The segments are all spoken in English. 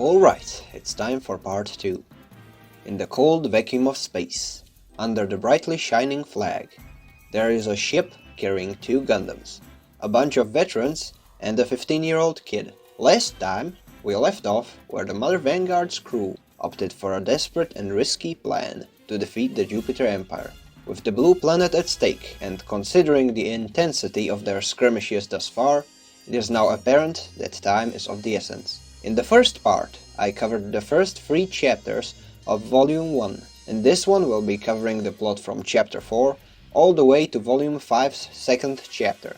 Alright, it's time for part 2. In the cold vacuum of space, under the brightly shining flag, there is a ship carrying 2 Gundams, a bunch of veterans, and a 15-year-old kid. Last time, we left off where the Mother Vanguard's crew opted for a desperate and risky plan to defeat the Jupiter Empire. With the blue planet at stake, and considering the intensity of their skirmishes thus far, it is now apparent that time is of the essence. In the first part, I covered the first 3 chapters of Volume 1, and this one will be covering the plot from Chapter 4 all the way to Volume 5's second chapter.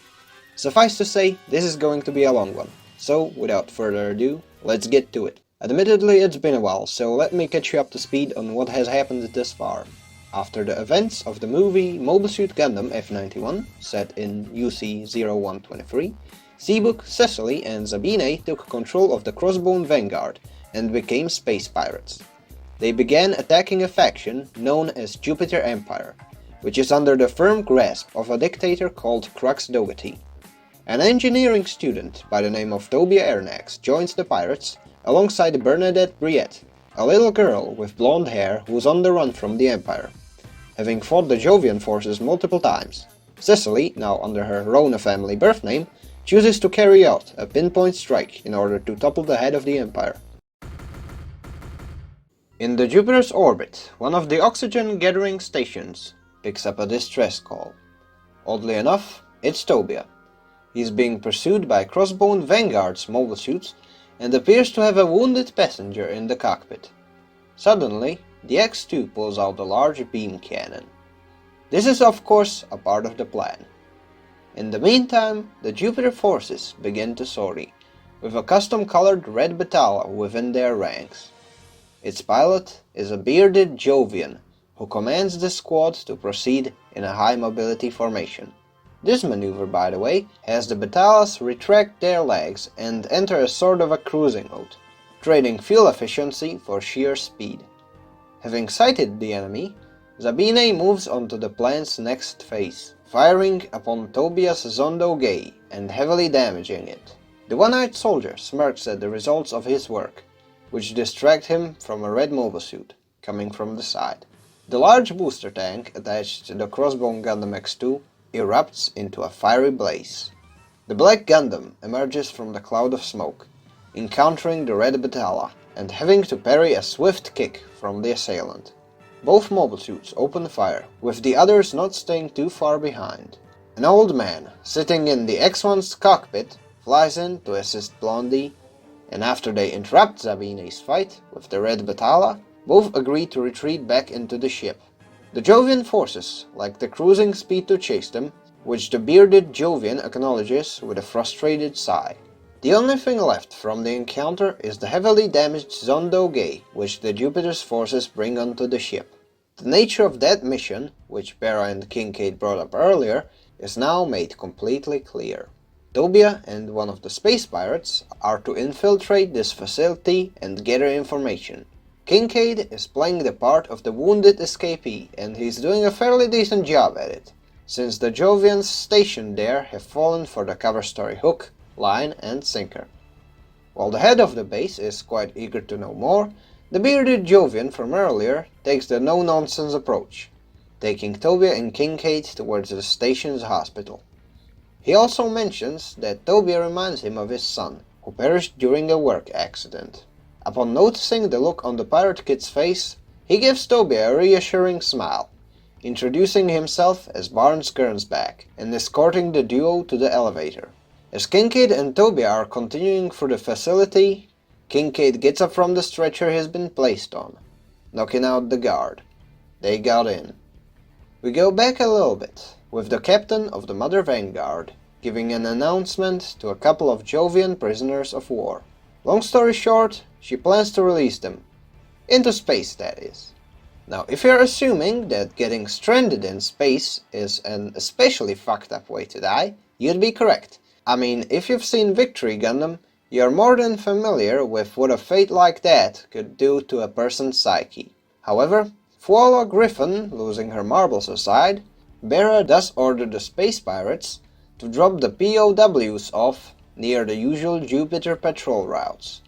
Suffice to say, this is going to be a long one, so without further ado, let's get to it. Admittedly, it's been a while, so let me catch you up to speed on what has happened thus far. After the events of the movie Mobile Suit Gundam F91, set in UC 0123, Seabook, Cecily, and Sabine took control of the Crossbone Vanguard and became space pirates. They began attacking a faction known as Jupiter Empire, which is under the firm grasp of a dictator called Croxdogati. An engineering student by the name of Tobia Ernax joins the pirates alongside Bernadette Briette, a little girl with blonde hair who's on the run from the Empire. Having fought the Jovian forces multiple times, Cecily, now under her Rona family birth name, chooses to carry out a pinpoint strike in order to topple the head of the Empire. In the Jupiter's orbit, one of the oxygen gathering stations picks up a distress call. Oddly enough, it's Tobia. He's being pursued by Crossbone Vanguard's mobile suits and appears to have a wounded passenger in the cockpit. Suddenly, the X2 pulls out a large beam cannon. This is of course a part of the plan. In the meantime, the Jupiter forces begin to sortie, with a custom-colored red battalion within their ranks. Its pilot is a bearded Jovian, who commands the squad to proceed in a high-mobility formation. This maneuver, by the way, has the battalions retract their legs and enter a sort of a cruising mode, trading fuel efficiency for sheer speed. Having sighted the enemy, Sabine moves on to the plan's next phase, firing upon Tobia's Zondo Gay and heavily damaging it. The one-eyed soldier smirks at the results of his work, which distract him from a red mobile suit coming from the side. The large booster tank attached to the Crossbone Gundam X2 erupts into a fiery blaze. The Black Gundam emerges from the cloud of smoke, encountering the red battalion and having to parry a swift kick from the assailant. Both mobile suits open fire, with the others not staying too far behind. An old man, sitting in the X1's cockpit, flies in to assist Blondie, and after they interrupt Sabine's fight with the red battalion, both agree to retreat back into the ship. The Jovian forces like the cruising speed to chase them, which the bearded Jovian acknowledges with a frustrated sigh. The only thing left from the encounter is the heavily damaged Zondo Gay, which the Jupiter's forces bring onto the ship. The nature of that mission, which Bera and Kincaid brought up earlier, is now made completely clear. Tobia and one of the space pirates are to infiltrate this facility and gather information. Kincaid is playing the part of the wounded escapee, and he's doing a fairly decent job at it, since the Jovians stationed there have fallen for the cover story hook, line and sinker. While the head of the base is quite eager to know more, the bearded Jovian from earlier takes the no-nonsense approach, taking Tobia and Kincaid towards the station's hospital. He also mentions that Tobia reminds him of his son, who perished during a work accident. Upon noticing the look on the pirate kid's face, he gives Tobia a reassuring smile, introducing himself as Barnes Gernsback and escorting the duo to the elevator. As Kincaid and Tobia are continuing through the facility, Kincaid gets up from the stretcher he's been placed on, knocking out the guard. They got in. We go back a little bit, with the captain of the Mother Vanguard giving an announcement to a couple of Jovian prisoners of war. Long story short, she plans to release them. Into space, that is. Now, if you're assuming that getting stranded in space is an especially fucked up way to die, you'd be correct. I mean, if you've seen Victory Gundam, you're more than familiar with what a fate like that could do to a person's psyche. However, Fuala Griffin losing her marbles aside, Bera does order the space pirates to drop the POWs off near the usual Jupiter patrol routes.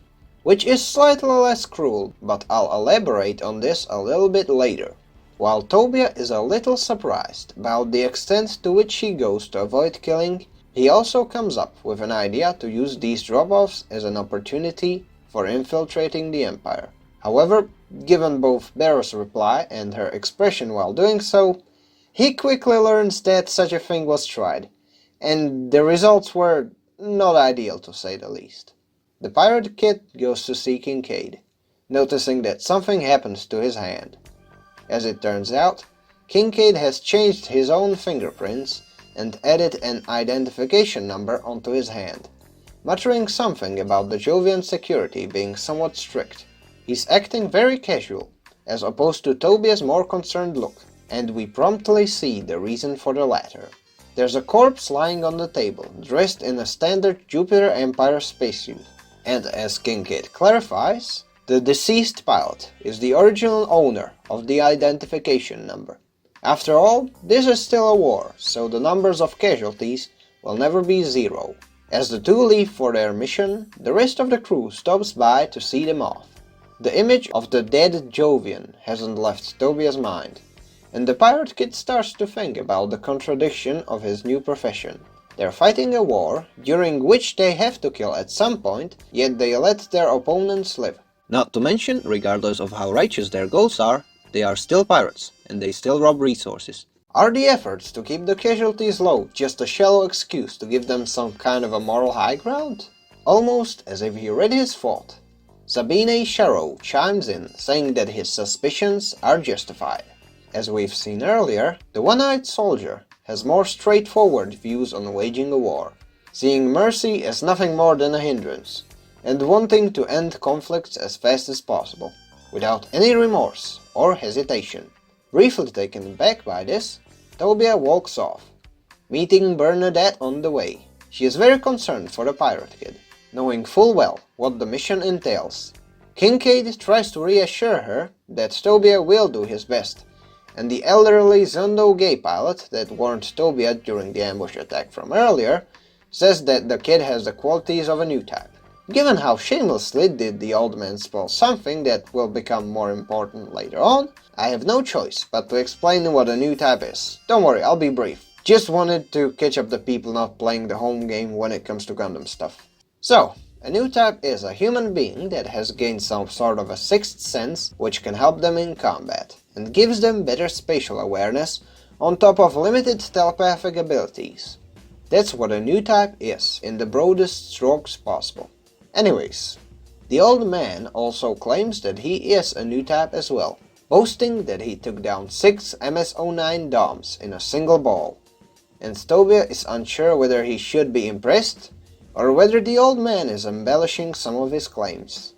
which is slightly less cruel, but I'll elaborate on this a little bit later. While Tobia is a little surprised about the extent to which he goes to avoid killing, he also comes up with an idea to use these drop-offs as an opportunity for infiltrating the Empire. However, given both Bera's reply and her expression while doing so, he quickly learns that such a thing was tried, and the results were not ideal to say the least. The pirate kid goes to see Kincaid, noticing that something happens to his hand. As it turns out, Kincaid has changed his own fingerprints and added an identification number onto his hand, muttering something about the Jovian security being somewhat strict. He's acting very casual, as opposed to Tobia's more concerned look, and we promptly see the reason for the latter. There's a corpse lying on the table, dressed in a standard Jupiter Empire spacesuit, and as Kincaid clarifies, the deceased pilot is the original owner of the identification number. After all, this is still a war, so the numbers of casualties will never be zero. As the two leave for their mission, the rest of the crew stops by to see them off. The image of the dead Jovian hasn't left Tobia's mind, and the pirate kid starts to think about the contradiction of his new profession. They're fighting a war, during which they have to kill at some point, yet they let their opponents live. Not to mention, regardless of how righteous their goals are, they are still pirates, and they still rob resources. Are the efforts to keep the casualties low just a shallow excuse to give them some kind of a moral high ground? Almost as if he read his thought, Sabine Sharrow chimes in, saying that his suspicions are justified. As we've seen earlier, the one-eyed soldier has more straightforward views on waging a war, seeing mercy as nothing more than a hindrance, and wanting to end conflicts as fast as possible, without any remorse or hesitation. Briefly taken aback by this, Tobia walks off, meeting Bernadette on the way. She is very concerned for the pirate kid, knowing full well what the mission entails. Kincaid tries to reassure her that Tobia will do his best, and the elderly Zondo gay pilot that warned Tobia during the ambush attack from earlier says that the kid has the qualities of a new type. Given how shamelessly did the old man spoil something that will become more important later on, I have no choice but to explain what a new type is. Don't worry, I'll be brief. Just wanted to catch up the people not playing the home game when it comes to Gundam stuff. So, a new type is a human being that has gained some sort of a sixth sense which can help them in combat, and gives them better spatial awareness on top of limited telepathic abilities. That's what a new type is, in the broadest strokes possible. Anyways, the old man also claims that he is a new type as well, boasting that he took down 6 MS-09 DOMs in a single ball, and Tobia is unsure whether he should be impressed or whether the old man is embellishing some of his claims.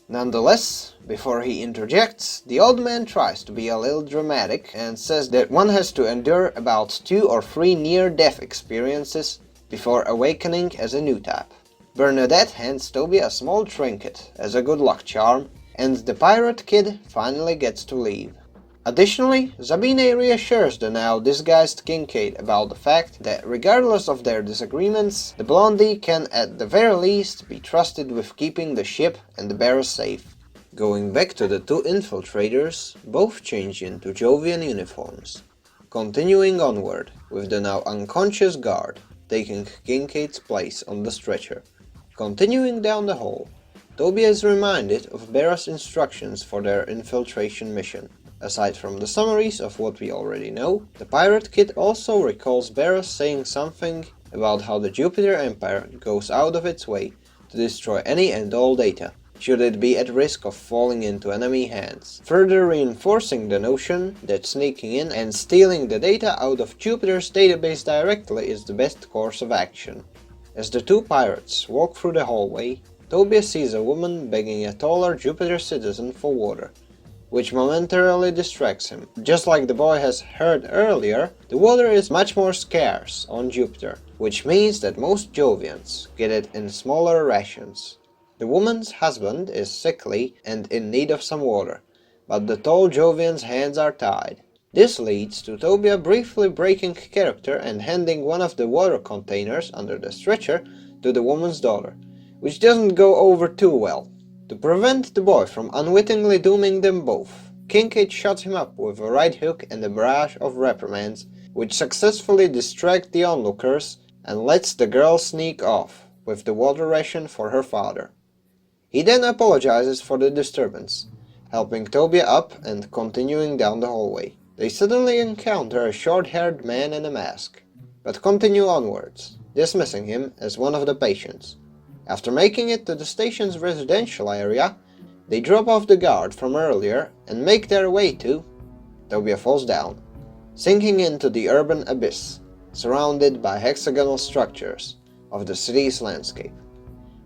Nonetheless, before he interjects, the old man tries to be a little dramatic and says that one has to endure about 2 or 3 near-death experiences before awakening as a new type. Bernadette hands Tobia a small trinket as a good luck charm, and the pirate kid finally gets to leave. Additionally, Sabine reassures the now disguised Kincaid about the fact that regardless of their disagreements, the blondie can at the very least be trusted with keeping the ship and the bearers safe. Going back to the two infiltrators, both change into Jovian uniforms, continuing onward with the now unconscious guard taking Kincaid's place on the stretcher. Continuing down the hall, Tobia is reminded of Bera's instructions for their infiltration mission. Aside from the summaries of what we already know, the pirate kid also recalls Bera saying something about how the Jupiter Empire goes out of its way to destroy any and all data, should it be at risk of falling into enemy hands, further reinforcing the notion that sneaking in and stealing the data out of Jupiter's database directly is the best course of action. As the two pirates walk through the hallway, Tobia sees a woman begging a taller Jupiter citizen for water, which momentarily distracts him. Just like the boy has heard earlier, the water is much more scarce on Jupiter, which means that most Jovians get it in smaller rations. The woman's husband is sickly and in need of some water, but the tall Jovian's hands are tied. This leads to Tobia briefly breaking character and handing one of the water containers under the stretcher to the woman's daughter, which doesn't go over too well. To prevent the boy from unwittingly dooming them both, Kincaid shuts him up with a right hook and a barrage of reprimands, which successfully distract the onlookers and lets the girl sneak off with the water ration for her father. He then apologizes for the disturbance, helping Tobia up and continuing down the hallway. They suddenly encounter a short-haired man in a mask, but continue onwards, dismissing him as one of the patients. After making it to the station's residential area, they drop off the guard from earlier and make their way to... Tobia falls down, sinking into the urban abyss, surrounded by hexagonal structures of the city's landscape.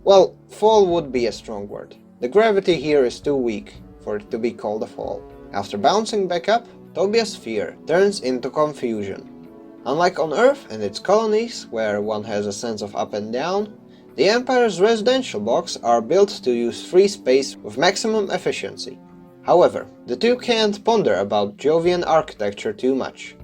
Well, fall would be a strong word. The gravity here is too weak for it to be called a fall. After bouncing back up, Tobia's fear turns into confusion. Unlike on Earth and its colonies, where one has a sense of up and down, the Empire's residential blocks are built to use free space with maximum efficiency. However, the two can't ponder about Jovian architecture too much,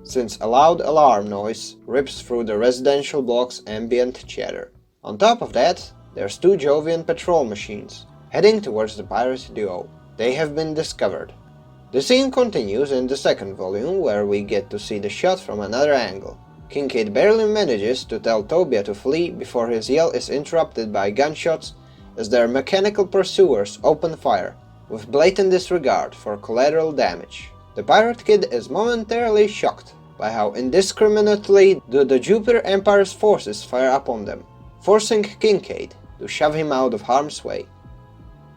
since a loud alarm noise rips through the residential block's ambient chatter. On top of that, there's two Jovian patrol machines, heading towards the pirate duo. They have been discovered. The scene continues in the second volume, where we get to see the shot from another angle. Kincaid barely manages to tell Tobia to flee before his yell is interrupted by gunshots as their mechanical pursuers open fire, with blatant disregard for collateral damage. The pirate kid is momentarily shocked by how indiscriminately the Jupiter Empire's forces fire upon them, forcing Kincaid to shove him out of harm's way.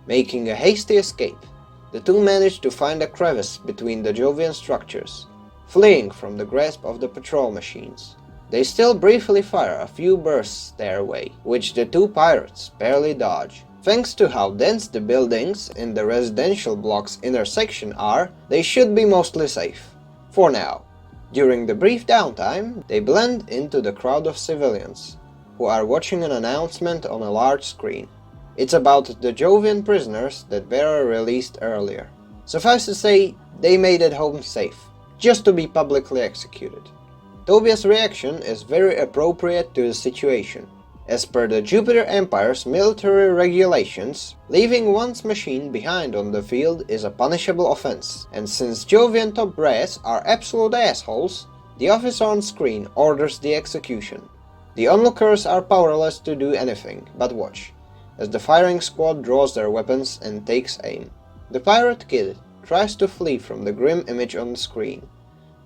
Making a hasty escape, the two manage to find a crevice between the Jovian structures, fleeing from the grasp of the patrol machines. They still briefly fire a few bursts their way, which the two pirates barely dodge. Thanks to how dense the buildings in the residential block's intersection are, they should be mostly safe. For now. During the brief downtime, they blend into the crowd of civilians, who are watching an announcement on a large screen. It's about the Jovian prisoners that Vera released earlier. Suffice to say, they made it home safe, just to be publicly executed. Tobia's reaction is very appropriate to the situation. As per the Jupiter Empire's military regulations, leaving one's machine behind on the field is a punishable offense, and since Jovian top brass are absolute assholes, the officer on screen orders the execution. The onlookers are powerless to do anything but watch, as the firing squad draws their weapons and takes aim. The pirate kid tries to flee from the grim image on the screen,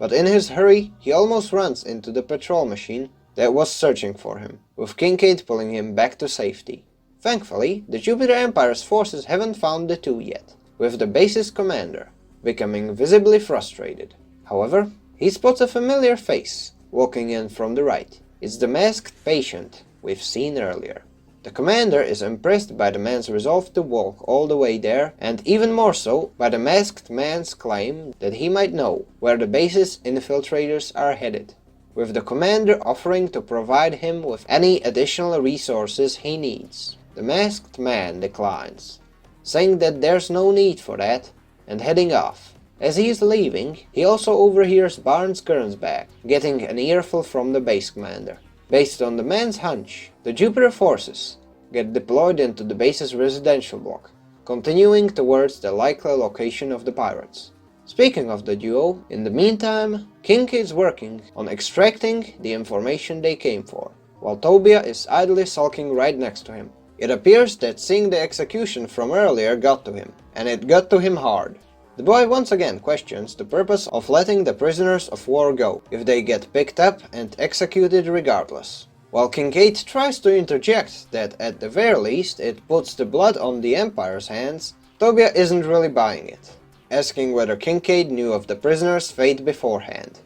but in his hurry he almost runs into the patrol machine that was searching for him, with Kincaid pulling him back to safety. Thankfully, the Jupiter Empire's forces haven't found the two yet, with the base's commander becoming visibly frustrated. However, he spots a familiar face walking in from the right. It's the masked patient we've seen earlier. The commander is impressed by the man's resolve to walk all the way there, and even more so by the masked man's claim that he might know where the base's infiltrators are headed, with the commander offering to provide him with any additional resources he needs. The masked man declines, saying that there's no need for that, and heading off. As he is leaving, he also overhears Barnes Gernsback getting an earful from the base commander. Based on the man's hunch, the Jupiter forces get deployed into the base's residential block, continuing towards the likely location of the pirates. Speaking of the duo, in the meantime, Kincaid's working on extracting the information they came for, while Tobia is idly sulking right next to him. It appears that seeing the execution from earlier got to him, and it got to him hard. The boy once again questions the purpose of letting the prisoners of war go, if they get picked up and executed regardless. While Kincaid tries to interject that at the very least it puts the blood on the Empire's hands, Tobia isn't really buying it, asking whether Kincaid knew of the prisoners' fate beforehand.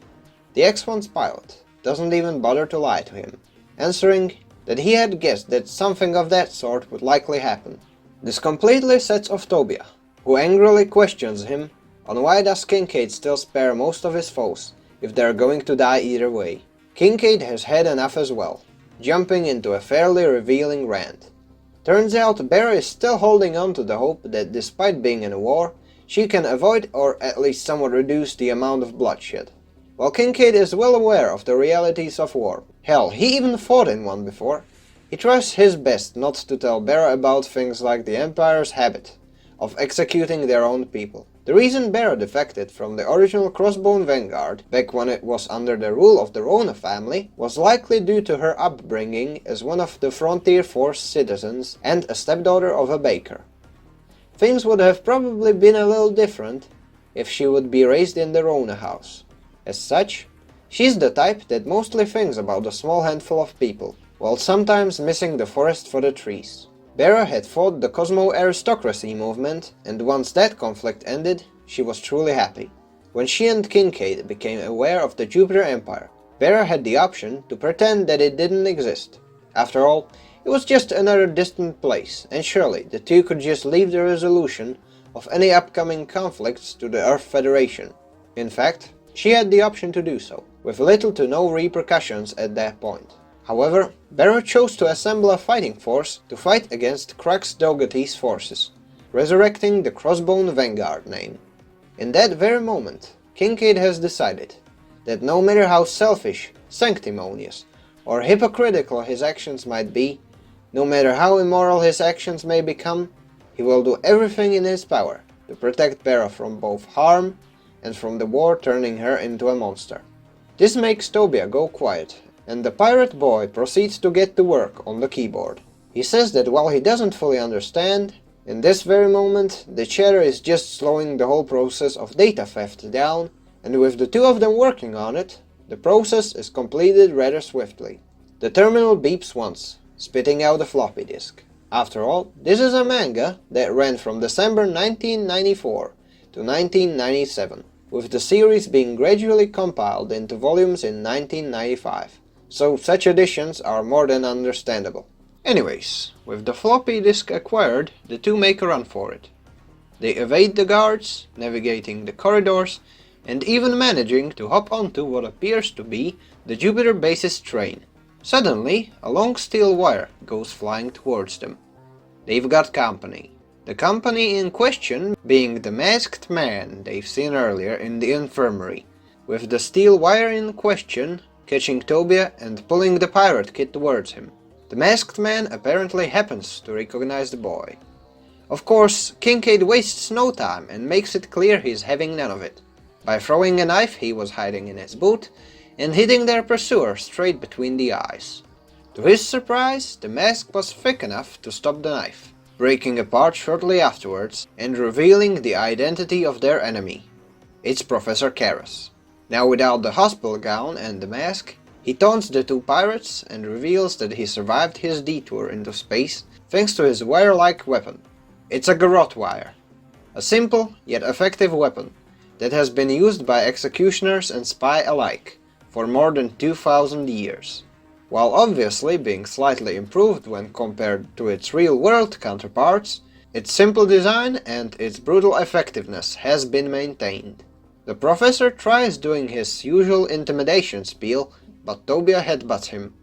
The X-1's pilot doesn't even bother to lie to him, answering that he had guessed that something of that sort would likely happen. This completely sets off Tobia, who angrily questions him on why does Kincaid still spare most of his foes if they're going to die either way. Kincaid has had enough as well, jumping into a fairly revealing rant. Turns out Bera is still holding on to the hope that despite being in a war, she can avoid or at least somewhat reduce the amount of bloodshed. While Kincaid is well aware of the realities of war, hell, he even fought in one before, He tries his best not to tell Bera about things like the Empire's habit of executing their own people. The reason Bera defected from the original Crossbone Vanguard, back when it was under the rule of the Rona family, was likely due to her upbringing as one of the Frontier Force citizens and a stepdaughter of a baker. Things would have probably been a little different if she would be raised in the Rona house. As such, she's the type that mostly thinks about a small handful of people, while sometimes missing the forest for the trees. Bera had fought the Cosmo aristocracy movement, and once that conflict ended, she was truly happy. When she and Kincaid became aware of the Jupiter Empire, Bera had the option to pretend that it didn't exist. After all, it was just another distant place, and surely the two could just leave the resolution of any upcoming conflicts to the Earth Federation. In fact, she had the option to do so, with little to no repercussions at that point. However, Bera chose to assemble a fighting force to fight against Crux Dougherty's forces, resurrecting the Crossbone Vanguard name. In that very moment, Kincaid has decided that no matter how selfish, sanctimonious, or hypocritical his actions might be, no matter how immoral his actions may become, he will do everything in his power to protect Bera from both harm and from the war turning her into a monster. This makes Tobia go quiet, and the pirate boy proceeds to get to work on the keyboard. He says that while he doesn't fully understand, in this very moment the chatter is just slowing the whole process of data theft down, and with the two of them working on it, the process is completed rather swiftly. The terminal beeps once, spitting out a floppy disk. After all, this is a manga that ran from December 1994 to 1997, with the series being gradually compiled into volumes in 1995. So such additions are more than understandable. Anyways, with the floppy disk acquired, the two make a run for it. They evade the guards, navigating the corridors, and even managing to hop onto what appears to be the Jupiter base's train. Suddenly, a long steel wire goes flying towards them. They've got company. The company in question being the masked man they've seen earlier in the infirmary, with the steel wire in question catching Tobia and pulling the pirate kid towards him. The masked man apparently happens to recognize the boy. Of course, Kincaid wastes no time and makes it clear he's having none of it, by throwing a knife he was hiding in his boot and hitting their pursuer straight between the eyes. To his surprise, the mask was thick enough to stop the knife, breaking apart shortly afterwards and revealing the identity of their enemy. It's Professor Karras. Now without the hospital gown and the mask, he taunts the two pirates and reveals that he survived his detour into space thanks to his wire-like weapon. It's a garrote wire, a simple yet effective weapon that has been used by executioners and spy alike for more than 2000 years. While obviously being slightly improved when compared to its real-world counterparts, its simple design and its brutal effectiveness has been maintained. The professor tries doing his usual intimidation spiel, but Tobia headbutts him,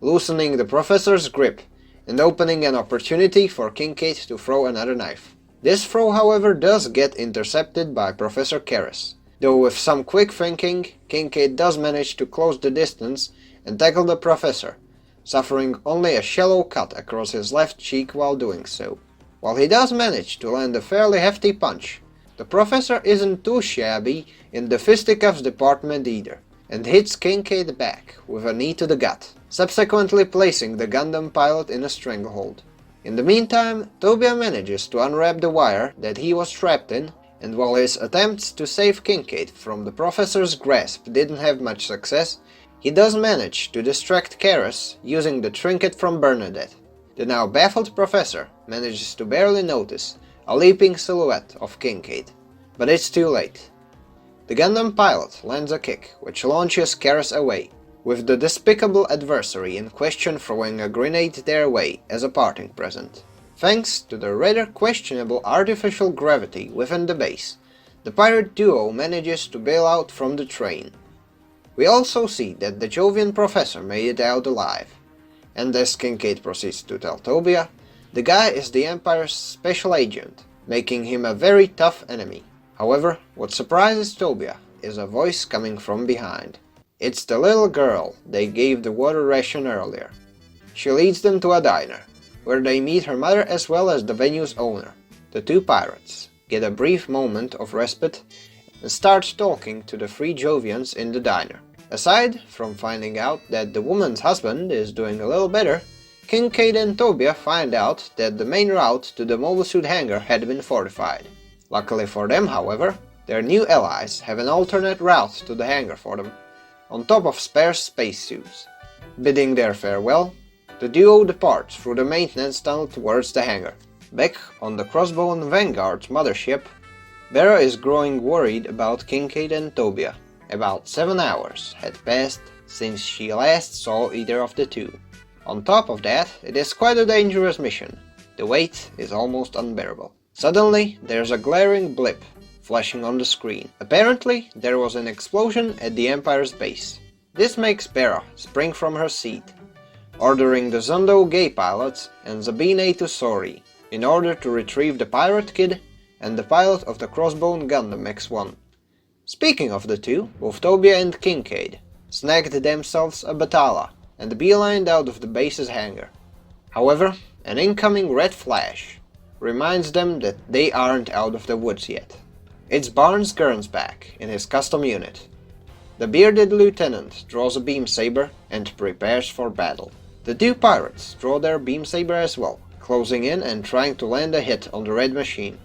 loosening the professor's grip and opening an opportunity for Kincaid to throw another knife. This throw, however, does get intercepted by Professor Karras, though with some quick thinking, Kincaid does manage to close the distance and tackle the professor, suffering only a shallow cut across his left cheek while doing so. While he does manage to land a fairly hefty punch, the professor isn't too shabby in the fisticuffs department either, and hits Kincaid back with a knee to the gut, subsequently placing the Gundam pilot in a stranglehold. In the meantime, Tobia manages to unwrap the wire that he was trapped in, and while his attempts to save Kincaid from the professor's grasp didn't have much success, he does manage to distract Karras using the trinket from Bernadette. The now baffled professor manages to barely notice a leaping silhouette of Kincaid, but it's too late. The Gundam pilot lands a kick which launches Karras away, with the despicable adversary in question throwing a grenade their way as a parting present. Thanks to the rather questionable artificial gravity within the base, the pirate duo manages to bail out from the train. We also see that the Jovian professor made it out alive, and as Kincaid proceeds to tell Tobia, the guy is the Empire's special agent, making him a very tough enemy. However, what surprises Tobia is a voice coming from behind. It's the little girl they gave the water ration earlier. she leads them to a diner, where they meet her mother as well as the venue's owner. The two pirates get a brief moment of respite and start talking to the three Jovians in the diner. Aside from finding out that the woman's husband is doing a little better, Kincaid and Tobia find out that the main route to the mobile suit hangar had been fortified. Luckily for them, however, their new allies have an alternate route to the hangar for them, on top of spare spacesuits. Bidding their farewell, the duo departs through the maintenance tunnel towards the hangar. Back on the Crossbone Vanguard's mothership, Vera is growing worried about Kincaid and Tobia. About 7 hours had passed since she last saw either of the two. On top of that, it is quite a dangerous mission. The weight is almost unbearable. Suddenly, there's a glaring blip flashing on the screen. Apparently, there was an explosion at the Empire's base. This makes Vera spring from her seat, ordering the Zondo Gay pilots and Zabine to Sori in order to retrieve the Pirate Kid and the pilot of the Crossbone Gundam X1. Speaking of the two, both Tobia and Kincaid snagged themselves a Batala and beelined out of the base's hangar. However, an incoming red flash reminds them that they aren't out of the woods yet. It's Barnes Gernsback in his custom unit. The bearded lieutenant draws a beam saber and prepares for battle. The two pirates draw their beam saber as well, closing in and trying to land a hit on the red machine.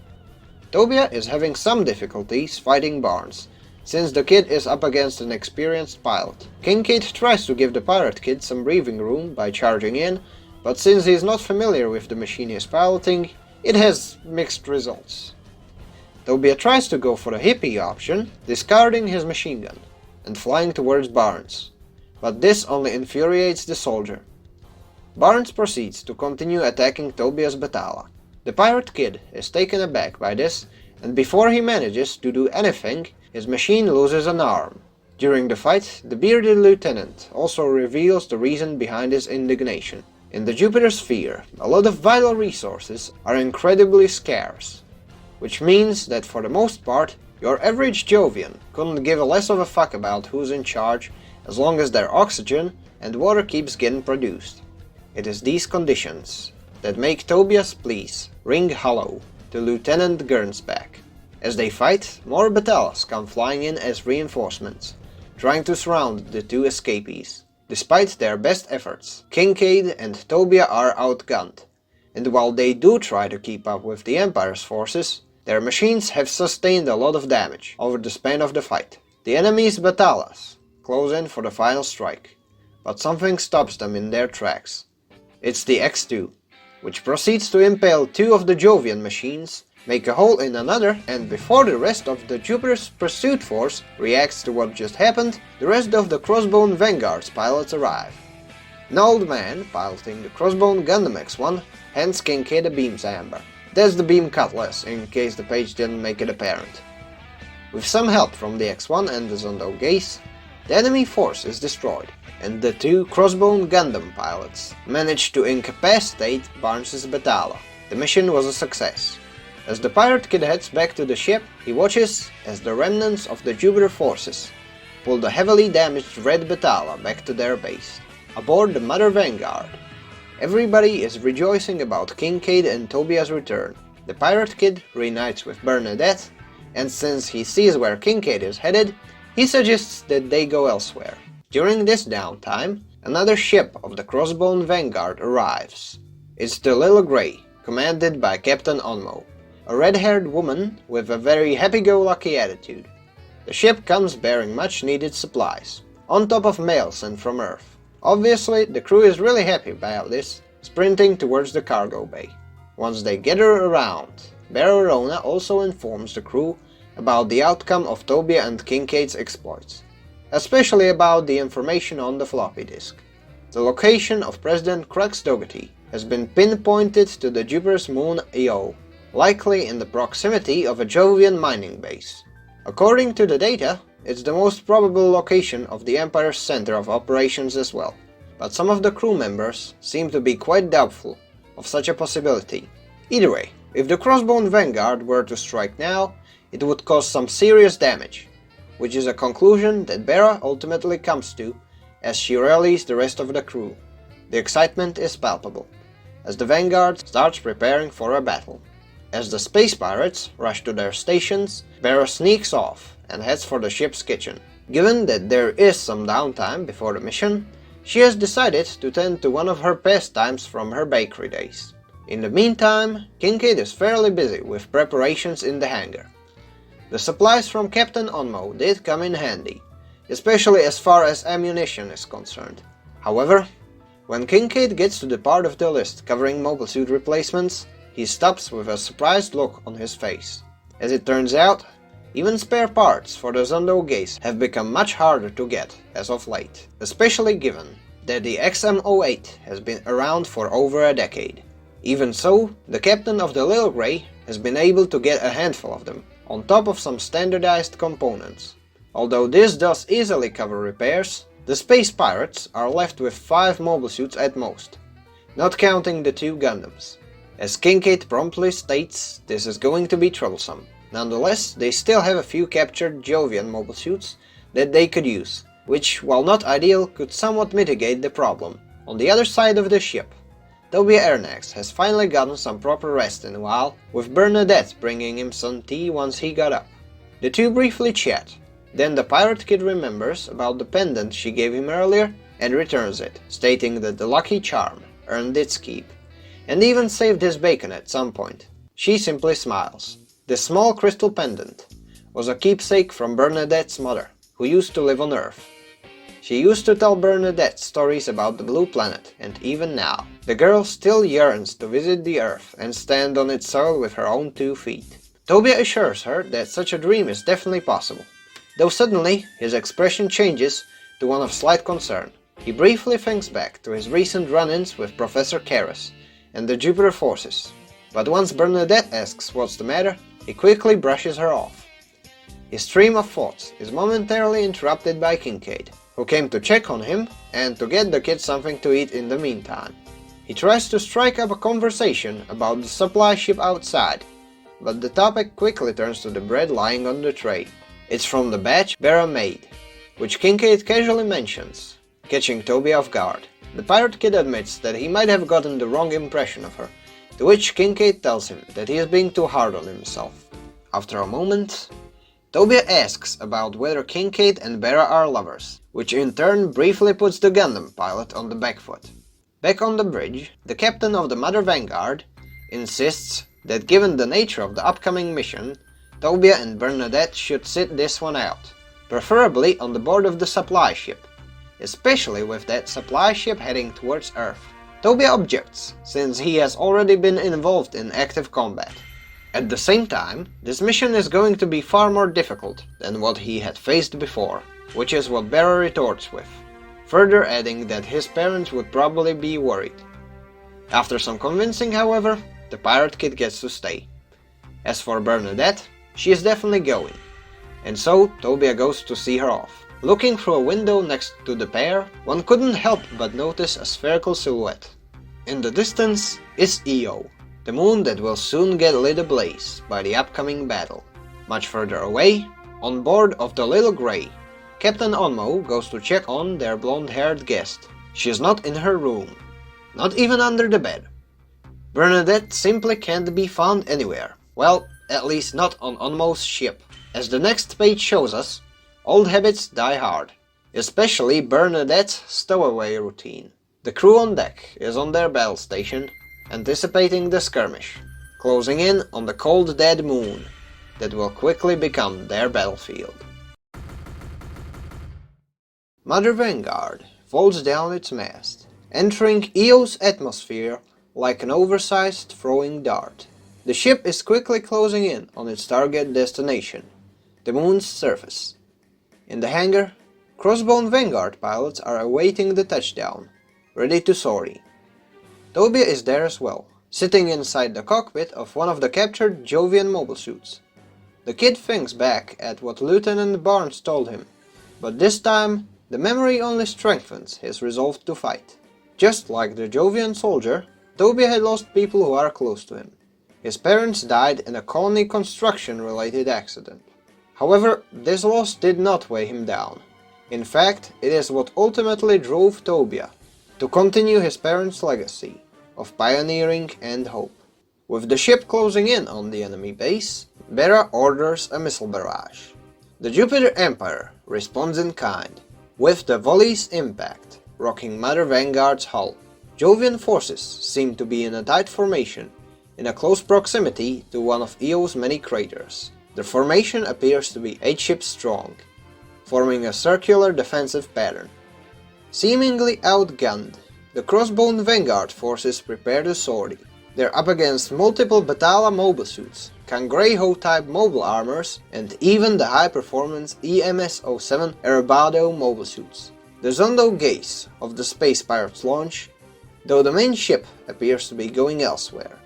Tobia is having some difficulties fighting Barnes, since the kid is up against an experienced pilot. Kincaid tries to give the Pirate Kid some breathing room by charging in, but since he is not familiar with the machine he is piloting, it has mixed results. Tobia tries to go for the hippie option, discarding his machine gun and flying towards Barnes, but this only infuriates the soldier. Barnes proceeds to continue attacking Tobia's Batala. The Pirate Kid is taken aback by this, and before he manages to do anything, his machine loses an arm. During the fight, the bearded lieutenant also reveals the reason behind his indignation. In the Jupiter sphere, a lot of vital resources are incredibly scarce, which means that for the most part, your average Jovian couldn't give a less of a fuck about who's in charge as long as their oxygen and water keeps getting produced. It is these conditions that make Tobia's pleas ring hollow to Lieutenant Gernsback. As they fight, more Batalas come flying in as reinforcements, trying to surround the two escapees. Despite their best efforts, Kincaid and Tobia are outgunned, and while they do try to keep up with the Empire's forces, their machines have sustained a lot of damage over the span of the fight. The enemy's Batalas close in for the final strike, but something stops them in their tracks. It's the X2, which proceeds to impale two of the Jovian machines, make a hole in another, and before the rest of the Jupiter's pursuit force reacts to what just happened, the rest of the Crossbone Vanguard's pilots arrive. An old man piloting the Crossbone Gundam X1 hands Kincaid a beam saber. That's the beam cutlass, in case the page didn't make it apparent. With some help from the X1 and the Zondo Gaze, the enemy force is destroyed, and the two Crossbone Gundam pilots manage to incapacitate Barnes's Batala. The mission was a success. As the Pirate Kid heads back to the ship, he watches as the remnants of the Jupiter forces pull the heavily damaged Red Batala back to their base. Aboard the Mother Vanguard, everybody is rejoicing about Kincaid and Tobia's return. The Pirate Kid reunites with Bernadette, and since he sees where Kincaid is headed, he suggests that they go elsewhere. During this downtime, another ship of the Crossbone Vanguard arrives. It's the Little Grey, commanded by Captain Onmo, a red-haired woman with a very happy-go-lucky attitude. The ship comes bearing much-needed supplies, on top of mail sent from Earth. Obviously, the crew is really happy about this, sprinting towards the cargo bay. Once they gather around, Bararona also informs the crew about the outcome of Tobia and Kincaid's exploits, especially about the information on the floppy disk. The location of President Crux Dougherty has been pinpointed to the Jupiter's moon Io, likely in the proximity of a Jovian mining base. According to the data, it's the most probable location of the Empire's center of operations as well, but some of the crew members seem to be quite doubtful of such a possibility. Either way, if the Crossbone Vanguard were to strike now, it would cause some serious damage, which is a conclusion that Bera ultimately comes to as she rallies the rest of the crew. The excitement is palpable, as the Vanguard starts preparing for a battle. As the space pirates rush to their stations, Bera sneaks off and heads for the ship's kitchen. Given that there is some downtime before the mission, she has decided to tend to one of her pastimes from her bakery days. In the meantime, Kincaid is fairly busy with preparations in the hangar. The supplies from Captain Onmo did come in handy, especially as far as ammunition is concerned. However, when Kincaid gets to the part of the list covering mobile suit replacements, he stops with a surprised look on his face. As it turns out, even spare parts for the Zondo Gaze have become much harder to get as of late, especially given that the XM08 has been around for over a decade. Even so, the captain of the Little Grey has been able to get a handful of them, on top of some standardized components. Although this does easily cover repairs, the space pirates are left with 5 mobile suits at most, not counting the 2 Gundams. As Kincaid promptly states, this is going to be troublesome. Nonetheless, they still have a few captured Jovian mobile suits that they could use, which, while not ideal, could somewhat mitigate the problem. On the other side of the ship, Tobia Ernax has finally gotten some proper rest in a while, with Bernadette bringing him some tea once he got up. The two briefly chat, then the pirate kid remembers about the pendant she gave him earlier and returns it, stating that the lucky charm earned its keep, and even saved his bacon at some point. She simply smiles. This small crystal pendant was a keepsake from Bernadette's mother, who used to live on Earth. She used to tell Bernadette stories about the Blue Planet, and even now, the girl still yearns to visit the Earth and stand on its soil with her own 2 feet. Tobia assures her that such a dream is definitely possible, though suddenly his expression changes to one of slight concern. He briefly thinks back to his recent run-ins with Professor Karras and the Jupiter forces, but once Bernadette asks what's the matter, he quickly brushes her off. His stream of thoughts is momentarily interrupted by Kincaid, who came to check on him and to get the kid something to eat in the meantime. He tries to strike up a conversation about the supply ship outside, but the topic quickly turns to the bread lying on the tray. It's from the batch Bera made, which Kincaid casually mentions, catching Tobia off guard. The pirate kid admits that he might have gotten the wrong impression of her, to which Kincaid tells him that he is being too hard on himself. After a moment, Tobia asks about whether Kincaid and Bera are lovers, which in turn briefly puts the Gundam pilot on the back foot. Back on the bridge, the captain of the Mother Vanguard insists that given the nature of the upcoming mission, Tobia and Bernadette should sit this one out, preferably on the board of the supply ship, especially with that supply ship heading towards Earth. Tobia objects, since he has already been involved in active combat. At the same time, this mission is going to be far more difficult than what he had faced before, which is what Bera retorts with, further adding that his parents would probably be worried. After some convincing, however, the pirate kid gets to stay. As for Bernadette, she is definitely going, and so Tobia goes to see her off. Looking through a window next to the pair, one couldn't help but notice a spherical silhouette. In the distance is Io, the moon that will soon get lit ablaze by the upcoming battle. Much further away, on board of the Little Grey, Captain Onmo goes to check on their blonde-haired guest. She is not in her room, not even under the bed. Bernadette simply can't be found anywhere, well, at least not on Onmo's ship. As the next page shows us, old habits die hard, especially Bernadette's stowaway routine. The crew on deck is on their battle station, anticipating the skirmish, closing in on the cold dead moon that will quickly become their battlefield. Mother Vanguard folds down its mast, entering Io's atmosphere like an oversized throwing dart. The ship is quickly closing in on its target destination, the moon's surface. In the hangar, Crossbone Vanguard pilots are awaiting the touchdown, ready to sorry. Tobia is there as well, sitting inside the cockpit of one of the captured Jovian mobile suits. The kid thinks back at what Lieutenant Barnes told him, but this time the memory only strengthens his resolve to fight. Just like the Jovian soldier, Tobia had lost people who are close to him. His parents died in a colony construction-related accident. However, this loss did not weigh him down. In fact, it is what ultimately drove Tobia to continue his parents' legacy of pioneering and hope. With the ship closing in on the enemy base, Bera orders a missile barrage. The Jupiter Empire responds in kind, with the volley's impact rocking Mother Vanguard's hull. Jovian forces seem to be in a tight formation, in a close proximity to one of Eo's many craters. The formation appears to be 8 ships strong, forming a circular defensive pattern. Seemingly outgunned, the Crossbone Vanguard forces prepare to sortie. They're up against multiple Batala mobile suits, Cangrejo-type mobile armors, and even the high-performance EMS-07 Erebado mobile suits. The Zondo gaze of the Space Pirates launch, though the main ship appears to be going elsewhere.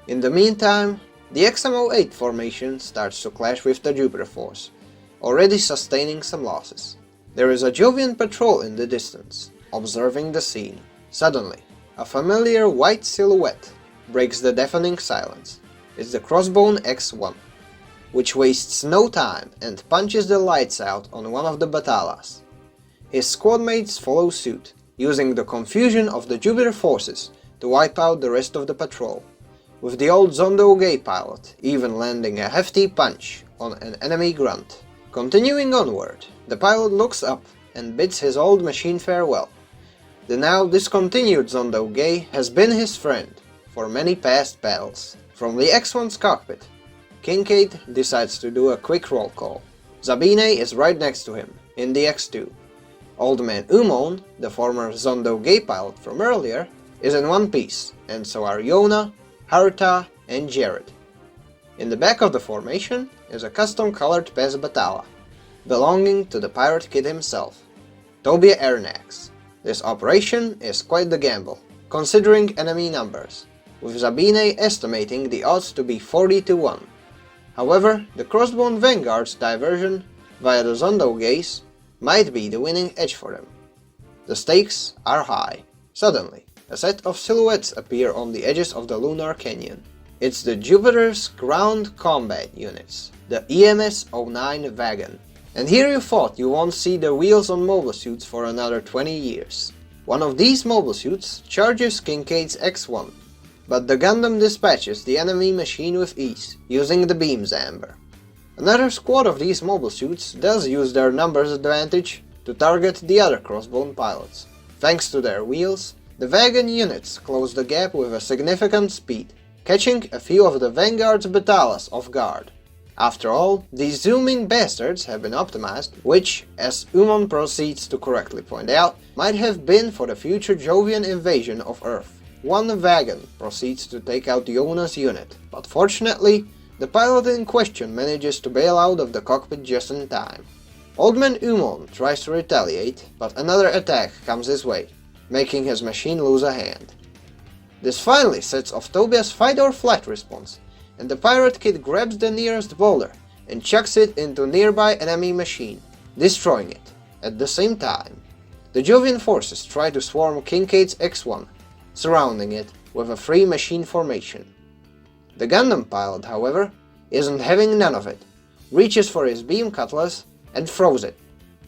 In the meantime, the XM-08 formation starts to clash with the Jupiter force, already sustaining some losses. There is a Jovian patrol in the distance, observing the scene. Suddenly, a familiar white silhouette breaks the deafening silence. It's the Crossbone X1, which wastes no time and punches the lights out on one of the Batalas. His squadmates follow suit, using the confusion of the Jupiter forces to wipe out the rest of the patrol, with the old Zondo Gay pilot even landing a hefty punch on an enemy grunt. Continuing onward, the pilot looks up and bids his old machine farewell. The now discontinued Zondo Gay has been his friend for many past battles. From the X1's cockpit, Kincaid decides to do a quick roll call. Zabine is right next to him, in the X2. Old Man Umon, the former Zondo Gay pilot from earlier, is in one piece, and so are Yona, Haruta, and Jared. In the back of the formation is a custom-colored Pez Batala, belonging to the Pirate Kid himself, Tobia Ernax. This operation is quite the gamble, considering enemy numbers, with Zabine estimating the odds to be 40-1. However, the Crossbone Vanguard's diversion via the Zondo gaze might be the winning edge for them. The stakes are high. Suddenly, a set of silhouettes appear on the edges of the lunar canyon. It's the Jupiter's ground combat units, the EMS-09 wagon. And here you thought you won't see the wheels on mobile suits for another 20 years. One of these mobile suits charges Kincaid's X1, but the Gundam dispatches the enemy machine with ease, using the beam's amber. Another squad of these mobile suits does use their numbers advantage to target the other Crossbone pilots. Thanks to their wheels, the wagon units close the gap with a significant speed, catching a few of the Vanguard's Batalas off guard. After all, these zooming bastards have been optimized, which, as Umon proceeds to correctly point out, might have been for the future Jovian invasion of Earth. One wagon proceeds to take out Yona's unit, but fortunately, the pilot in question manages to bail out of the cockpit just in time. Old Man Umon tries to retaliate, but another attack comes his way, making his machine lose a hand. This finally sets off Tobia's fight-or-flight response, and the Pirate Kid grabs the nearest boulder and chucks it into nearby enemy machine, destroying it. At the same time, the Jovian forces try to swarm Kincaid's X1, surrounding it with a free machine formation. The Gundam pilot, however, isn't having none of it, reaches for his beam cutlass and throws it,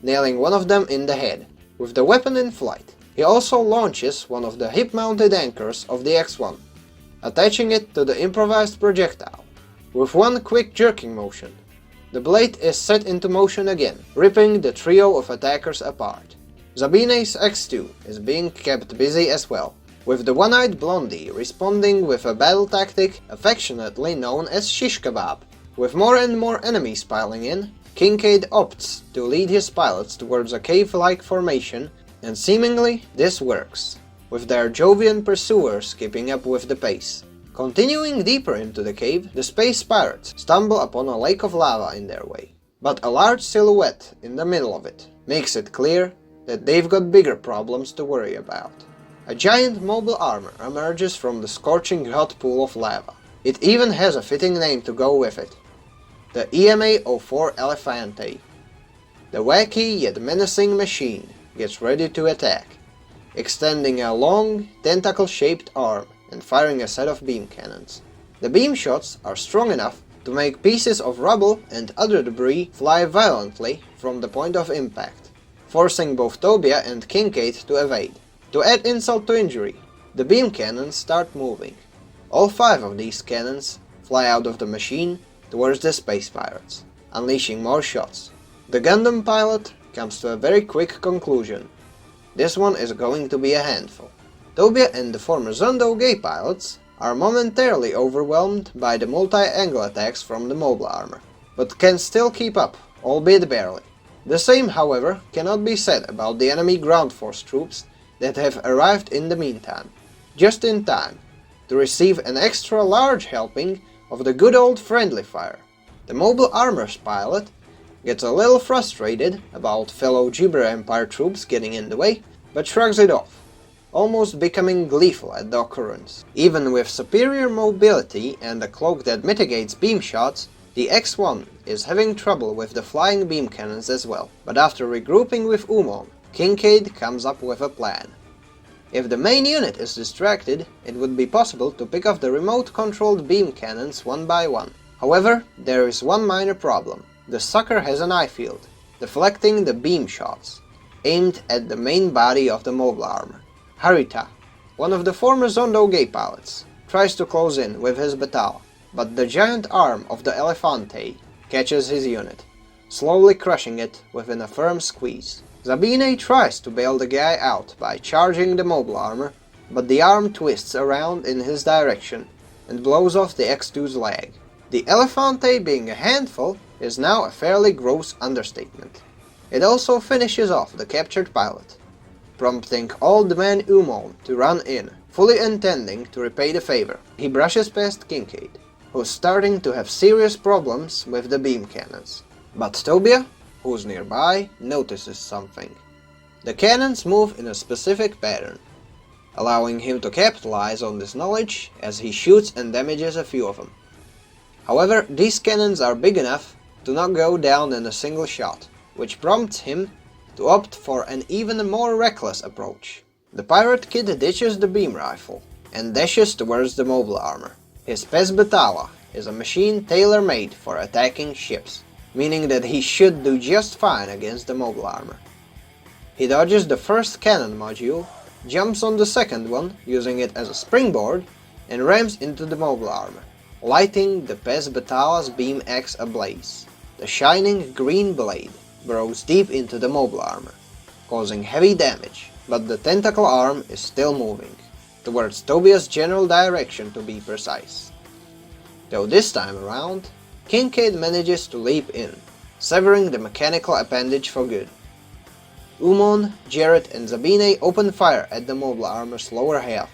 nailing one of them in the head. With the weapon in flight, he also launches one of the hip-mounted anchors of the X1, attaching it to the improvised projectile. With one quick jerking motion, the blade is set into motion again, ripping the trio of attackers apart. Zabine's X2 is being kept busy as well, with the one-eyed blondie responding with a battle tactic affectionately known as shish kebab. With more and more enemies piling in, Kincaid opts to lead his pilots towards a cave-like formation, and seemingly this works, with their Jovian pursuers keeping up with the pace. Continuing deeper into the cave, the space pirates stumble upon a lake of lava in their way, but a large silhouette in the middle of it makes it clear that they've got bigger problems to worry about. A giant mobile armor emerges from the scorching hot pool of lava. It even has a fitting name to go with it: the EMA-04 Elefante. The wacky yet menacing machine gets ready to attack, extending a long, tentacle-shaped arm and firing a set of beam cannons. The beam shots are strong enough to make pieces of rubble and other debris fly violently from the point of impact, forcing both Tobia and Kincaid to evade. To add insult to injury, the beam cannons start moving. All 5 of these cannons fly out of the machine towards the space pirates, unleashing more shots. The Gundam pilot comes to a very quick conclusion. This one is going to be a handful. Tobia and the former Zondo gay pilots are momentarily overwhelmed by the multi-angle attacks from the mobile armor, but can still keep up, albeit barely. The same, however, cannot be said about the enemy ground force troops that have arrived in the meantime, just in time to receive an extra large helping of the good old friendly fire. The mobile armor's pilot gets a little frustrated about fellow Gibber Empire troops getting in the way, but shrugs it off, almost becoming gleeful at the occurrence. Even with superior mobility and a cloak that mitigates beam shots, the X-1 is having trouble with the flying beam cannons as well, but after regrouping with Umon, Kincaid comes up with a plan. If the main unit is distracted, it would be possible to pick off the remote-controlled beam cannons one by one. However, there is one minor problem. The sucker has an eye field, deflecting the beam shots, aimed at the main body of the mobile armor. Harita, one of the former Zondo gay pilots, tries to close in with his Batala, but the giant arm of the Elefante catches his unit, slowly crushing it within a firm squeeze. Zabine tries to bail the guy out by charging the mobile armor, but the arm twists around in his direction and blows off the X2's leg. The Elefante being a handful is now a fairly gross understatement. It also finishes off the captured pilot, prompting old man Umon to run in, fully intending to repay the favor. He brushes past Kincaid, who's starting to have serious problems with the beam cannons. But Tobia, who's nearby, notices something. The cannons move in a specific pattern, allowing him to capitalize on this knowledge as he shoots and damages a few of them. However, these cannons are big enough to not go down in a single shot, which prompts him to opt for an even more reckless approach. The pirate kid ditches the beam rifle and dashes towards the mobile armor. His Pez Batala is a machine tailor-made for attacking ships, meaning that he should do just fine against the mobile armor. He dodges the first cannon module, jumps on the second one using it as a springboard, and rams into the mobile armor, lighting the Pez Batala's beam axe ablaze. The shining green blade burrows deep into the mobile armor, causing heavy damage, but the tentacle arm is still moving, towards Tobia's general direction to be precise. Though this time around, Kincaid manages to leap in, severing the mechanical appendage for good. Umon, Jarrett and Zabine open fire at the mobile armor's lower half,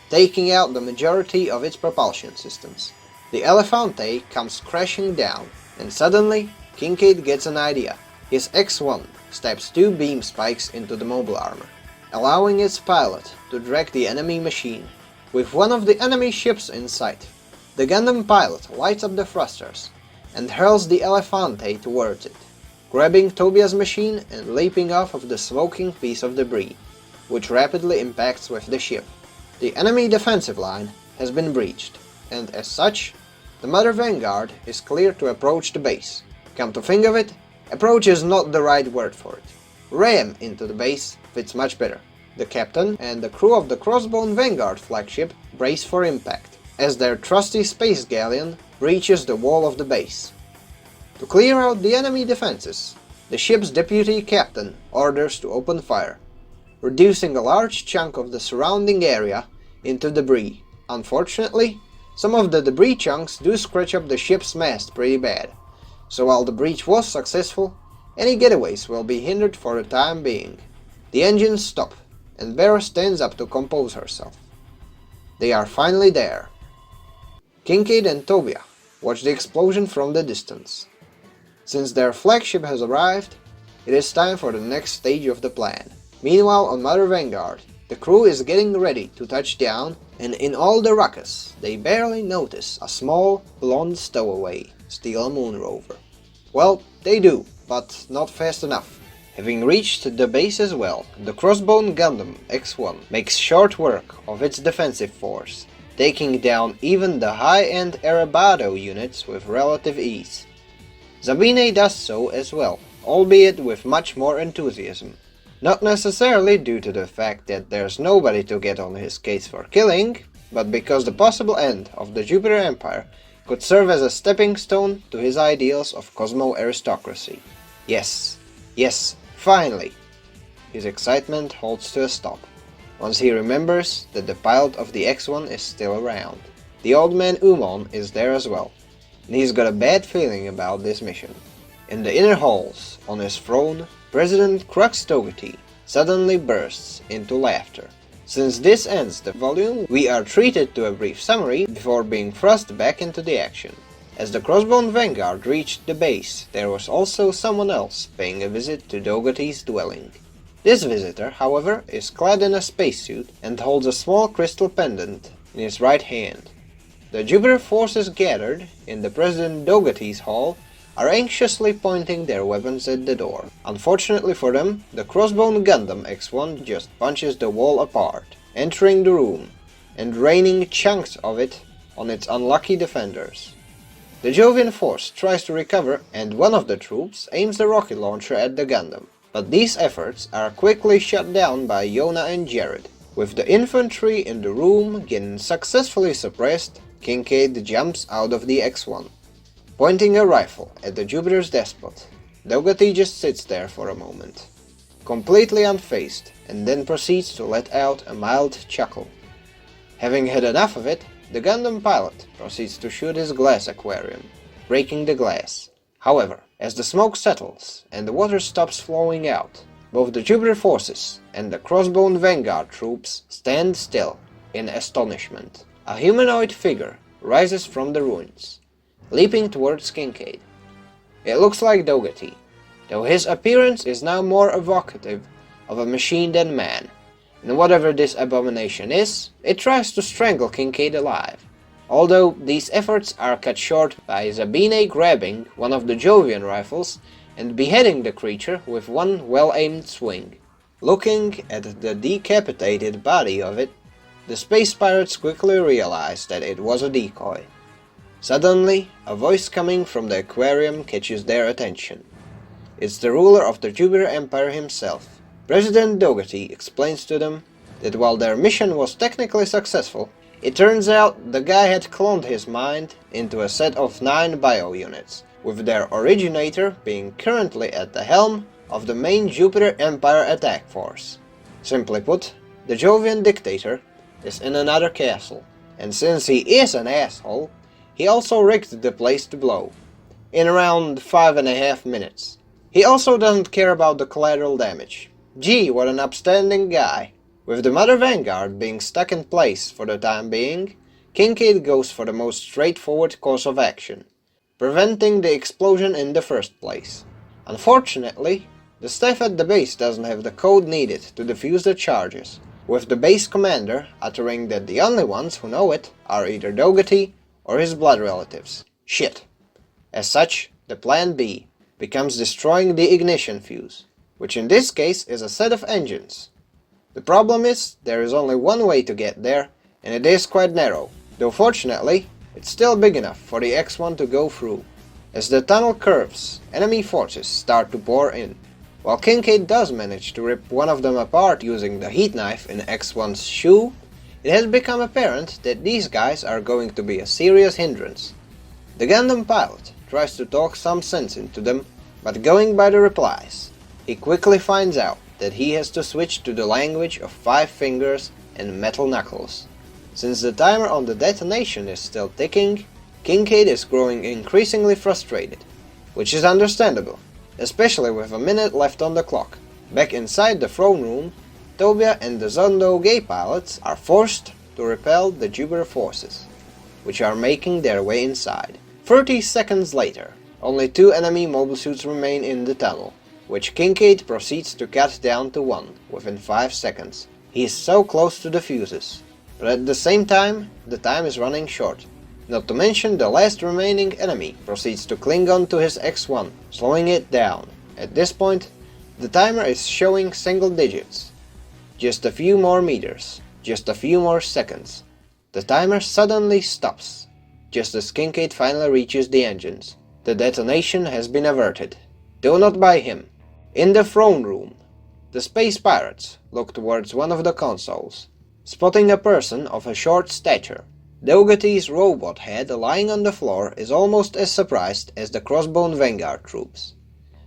taking out the majority of its propulsion systems. The Elefante comes crashing down, and suddenly Kincaid gets an idea. His X-1 stabs 2 beam spikes into the mobile armor, allowing its pilot to drag the enemy machine, with one of the enemy ships in sight. The Gundam pilot lights up the thrusters and hurls the Elefante towards it, grabbing Tobia's machine and leaping off of the smoking piece of debris, which rapidly impacts with the ship. The enemy defensive line has been breached, and as such, the Mother Vanguard is clear to approach the base. Come to think of it, approach is not the right word for it. Ram into the base fits much better. The captain and the crew of the Crossbone Vanguard flagship brace for impact, as their trusty space galleon breaches the wall of the base. To clear out the enemy defenses, the ship's deputy captain orders to open fire, reducing a large chunk of the surrounding area into debris. Unfortunately, some of the debris chunks do scratch up the ship's mast pretty bad, so while the breach was successful, any getaways will be hindered for the time being. The engines stop, and Vera stands up to compose herself. They are finally there. Kincaid and Tobia watch the explosion from the distance. Since their flagship has arrived, it is time for the next stage of the plan. Meanwhile, on Mother Vanguard, the crew is getting ready to touch down, and in all the ruckus, they barely notice a small, blonde stowaway steal a moon rover. Well, they do, but not fast enough. Having reached the base as well, the Crossbone Gundam X-1 makes short work of its defensive force, taking down even the high-end Arrivederci units with relative ease. Zabine does so as well, albeit with much more enthusiasm. Not necessarily due to the fact that there's nobody to get on his case for killing, but because the possible end of the Jupiter Empire could serve as a stepping stone to his ideals of Cosmo aristocracy. Yes, finally! His excitement halts to a stop once he remembers that the pilot of the X-1 is still around. The old man Umon is there as well, and he's got a bad feeling about this mission. In the inner halls, on his throne, President Crux Togetti suddenly bursts into laughter. Since this ends the volume, we are treated to a brief summary before being thrust back into the action. As the Crossbone Vanguard reached the base, there was also someone else paying a visit to Togetti's dwelling. This visitor, however, is clad in a spacesuit and holds a small crystal pendant in his right hand. The Jupiter forces gathered in the President Togetti's hall are anxiously pointing their weapons at the door. Unfortunately for them, the Crossbone Gundam X1 just punches the wall apart, entering the room and raining chunks of it on its unlucky defenders. The Jovian force tries to recover and one of the troops aims the rocket launcher at the Gundam, but these efforts are quickly shut down by Yona and Jared. With the infantry in the room getting successfully suppressed, Kincaid jumps out of the X1. Pointing a rifle at the Jupiter's despot, Togetti just sits there for a moment, completely unfazed, and then proceeds to let out a mild chuckle. Having had enough of it, the Gundam pilot proceeds to shoot his glass aquarium, breaking the glass. However, as the smoke settles and the water stops flowing out, both the Jupiter forces and the Crossbone Vanguard troops stand still in astonishment. A humanoid figure rises from the ruins, leaping towards Kincaid. It looks like Togetti, though his appearance is now more evocative of a machine than man, and whatever this abomination is, it tries to strangle Kincaid alive, although these efforts are cut short by Zabine grabbing one of the Jovian rifles and beheading the creature with one well-aimed swing. Looking at the decapitated body of it, the space pirates quickly realize that it was a decoy. Suddenly, a voice coming from the aquarium catches their attention. It's the ruler of the Jupiter Empire himself. President Togetti explains to them that while their mission was technically successful, it turns out the guy had cloned his mind into a set of 9 bio-units, with their originator being currently at the helm of the main Jupiter Empire attack force. Simply put, the Jovian dictator is in another castle, and since he is an asshole, he also rigged the place to blow, in around 5.5 minutes. He also doesn't care about the collateral damage. Gee, what an upstanding guy. With the Mother Vanguard being stuck in place for the time being, Kincaid goes for the most straightforward course of action, preventing the explosion in the first place. Unfortunately, the staff at the base doesn't have the code needed to defuse the charges, with the base commander uttering that the only ones who know it are either Togetti or his blood relatives. Shit. As such, the plan B becomes destroying the ignition fuse, which in this case is a set of engines. The problem is, there is only one way to get there, and it is quite narrow, though fortunately, it's still big enough for the X1 to go through. As the tunnel curves, enemy forces start to pour in. While Kincaid does manage to rip one of them apart using the heat knife in X1's shoe, it has become apparent that these guys are going to be a serious hindrance. The Gundam pilot tries to talk some sense into them, but going by the replies, he quickly finds out that he has to switch to the language of 5 fingers and metal knuckles. Since the timer on the detonation is still ticking, Kincaid is growing increasingly frustrated, which is understandable, especially with a minute left on the clock. Back inside the throne room, Tobia and the Zondo gay pilots are forced to repel the Jupiter forces, which are making their way inside. 30 seconds later, only 2 enemy mobile suits remain in the tunnel, which Kincaid proceeds to cut down to 1 within 5 seconds. He is so close to the fuses, but at the same time, the time is running short. Not to mention the last remaining enemy proceeds to cling on to his X1, slowing it down. At this point, the timer is showing single digits. Just a few more meters, just a few more seconds. The timer suddenly stops, just as Kincaid finally reaches the engines. The detonation has been averted, though not by him. In the throne room, The space pirates look towards one of the consoles, spotting a person of a short stature. Dougherty's robot head lying on the floor is almost as surprised as the Crossbone Vanguard troops.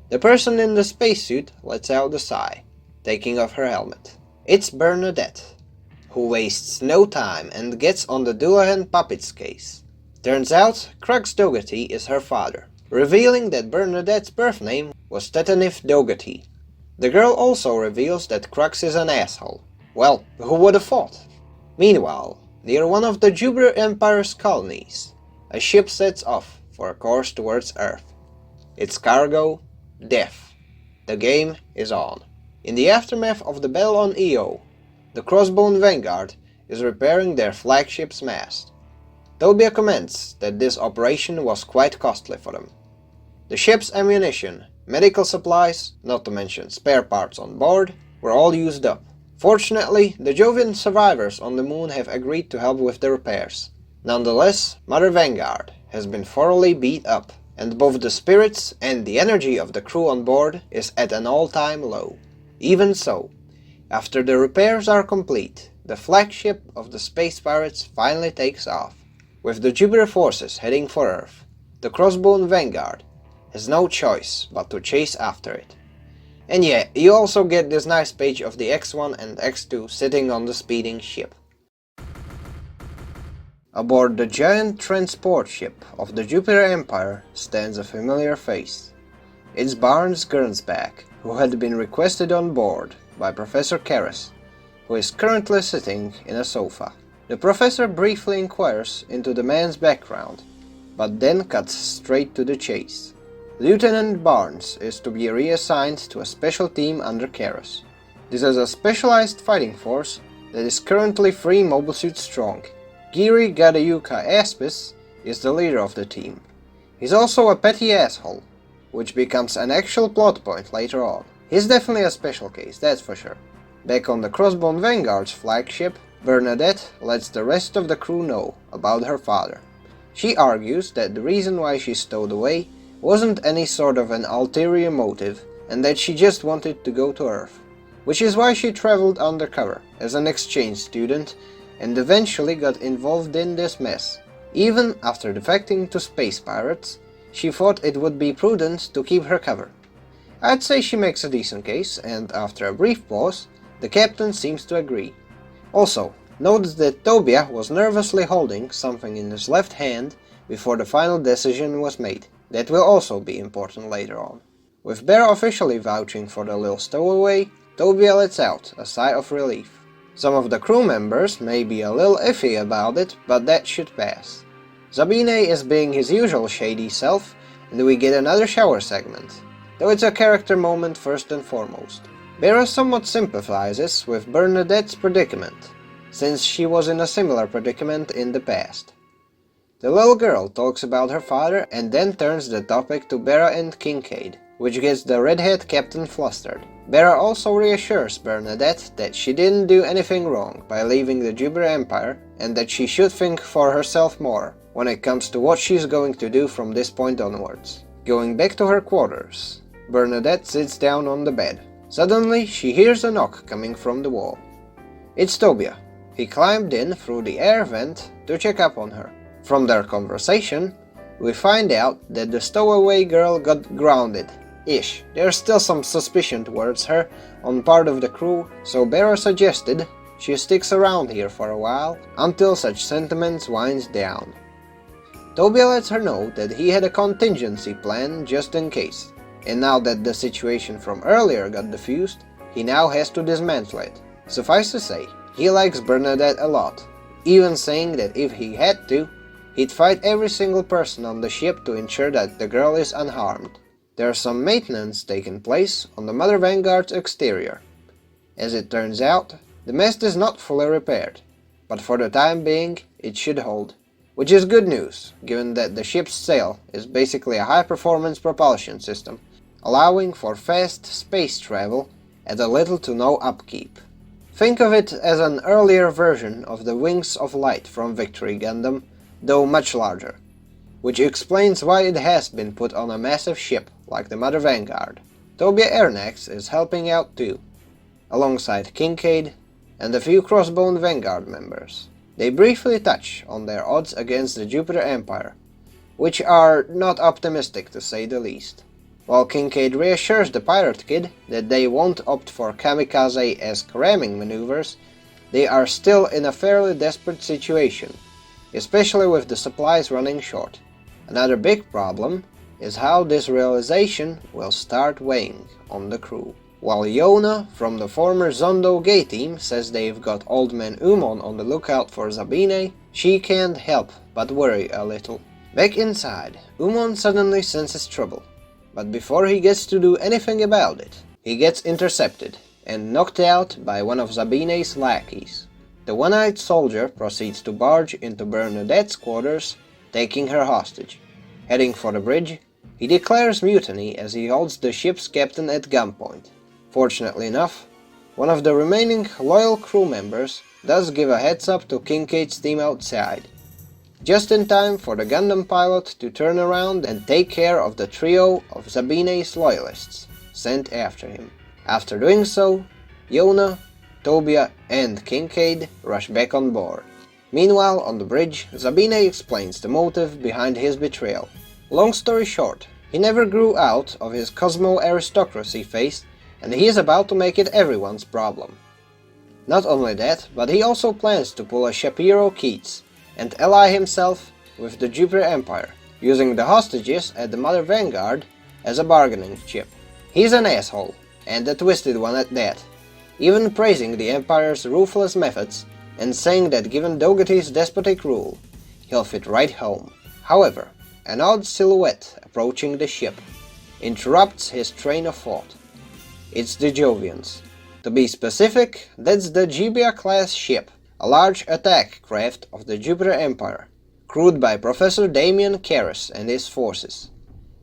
The person in the spacesuit lets out a sigh, taking off her helmet. It's Bernadette, who wastes no time and gets on the Dullahan puppet's case. Turns out, Crux Dougherty is her father, revealing that Bernadette's birth name was Tetanif Dougherty. The girl also reveals that Crux is an asshole. Well, who would have thought? Meanwhile, near one of the Jupiter Empire's colonies, a ship sets off for a course towards Earth. Its cargo, death. The game is on. In the aftermath of the battle on EO, the Crossbone Vanguard is repairing their flagship's mast. Tobia comments that this operation was quite costly for them. The ship's ammunition, medical supplies, not to mention spare parts on board, were all used up. Fortunately, the Jovian survivors on the moon have agreed to help with the repairs. Nonetheless, Mother Vanguard has been thoroughly beat up, and both the spirits and the energy of the crew on board is at an all-time low. Even so, after the repairs are complete, the flagship of the space pirates finally takes off. With the Jupiter forces heading for Earth, the Crossbone Vanguard has no choice but to chase after it. And yeah, you also get this nice page of the X1 and X2 sitting on the speeding ship. Aboard the giant transport ship of the Jupiter Empire stands a familiar face. It's Barnes Gernsback, who had been requested on board by Professor Karras, who is currently sitting in a sofa. The professor briefly inquires into the man's background, but then cuts straight to the chase. Lieutenant Barnes is to be reassigned to a special team under Karras. This is a specialized fighting force that is currently 3 mobile suits strong. Giri Gadayuka Aspis is the leader of the team. He's also a petty asshole, which becomes an actual plot point later on. He's definitely a special case, that's for sure. Back on the Crossbone Vanguard's flagship, Bernadette lets the rest of the crew know about her father. She argues that the reason why she stowed away wasn't any sort of an ulterior motive, and that she just wanted to go to Earth, which is why she traveled undercover as an exchange student and eventually got involved in this mess. Even after defecting to space pirates, she thought it would be prudent to keep her cover. I'd say she makes a decent case, and after a brief pause, the captain seems to agree. Also, notice that Tobia was nervously holding something in his left hand before the final decision was made. That will also be important later on. With Bear officially vouching for the little stowaway, Tobia lets out a sigh of relief. Some of the crew members may be a little iffy about it, but that should pass. Zabine is being his usual shady self, and we get another shower segment, though it's a character moment first and foremost. Bera somewhat sympathizes with Bernadette's predicament, since she was in a similar predicament in the past. The little girl talks about her father and then turns the topic to Bera and Kincaid, which gets the redhead captain flustered. Bera also reassures Bernadette that she didn't do anything wrong by leaving the Jupiter Empire and that she should think for herself more when it comes to what she's going to do from this point onwards. Going back to her quarters, Bernadette sits down on the bed. Suddenly, she hears a knock coming from the wall. It's Tobia. He climbed in through the air vent to check up on her. From their conversation, we find out that the stowaway girl got grounded-ish. There's still some suspicion towards her on part of the crew, so Bera suggested she sticks around here for a while until such sentiments winds down. Tobia lets her know that he had a contingency plan just in case, and now that the situation from earlier got defused, he now has to dismantle it. Suffice to say, he likes Bernadette a lot, even saying that if he had to, he'd fight every single person on the ship to ensure that the girl is unharmed. There's some maintenance taking place on the Mother Vanguard's exterior. As it turns out, the mast is not fully repaired, but for the time being, it should hold. Which is good news, given that the ship's sail is basically a high-performance propulsion system, allowing for fast space travel at a little to no upkeep. Think of it as an earlier version of the Wings of Light from Victory Gundam, though much larger, which explains why it has been put on a massive ship like the Mother Vanguard. Tobia Ernax is helping out too. alongside Kincaid and a few Crossbone Vanguard members. They briefly touch on their odds against the Jupiter Empire, which are not optimistic to say the least. While Kincaid reassures the Pirate Kid that they won't opt for kamikaze-esque ramming maneuvers, they are still in a fairly desperate situation, especially with the supplies running short. Another big problem is how this realization will start weighing on the crew. While Yona from the former Zondo Gay team says they've got Old Man Umon on the lookout for Sabine, she can't help but worry a little. Back inside, Umon suddenly senses trouble, but before he gets to do anything about it, he gets intercepted and knocked out by one of Sabine's lackeys. The one-eyed soldier proceeds to barge into Bernadette's quarters, taking her hostage. Heading for the bridge, he declares mutiny as he holds the ship's captain at gunpoint. Fortunately enough, one of the remaining loyal crew members does give a heads up to Kincaid's team outside, just in time for the Gundam pilot to turn around and take care of the trio of Sabine's loyalists sent after him. After doing so, Yona, Tobia and Kincaid rush back on board. Meanwhile, on the bridge, Sabine explains the motive behind his betrayal. Long story short, he never grew out of his Cosmo aristocracy phase, and he is about to make it everyone's problem. Not only that, but he also plans to pull a Shapiro Keats and ally himself with the Jupiter Empire, using the hostages at the Mother Vanguard as a bargaining chip. He's an asshole, and a twisted one at that, even praising the Empire's ruthless methods and saying that given Dougherty's despotic rule, he'll fit right home. However, an odd silhouette approaching the ship interrupts his train of thought. It's the Jovians. To be specific, that's the Gibia-class ship, a large attack craft of the Jupiter Empire, crewed by Professor Damian Karras and his forces,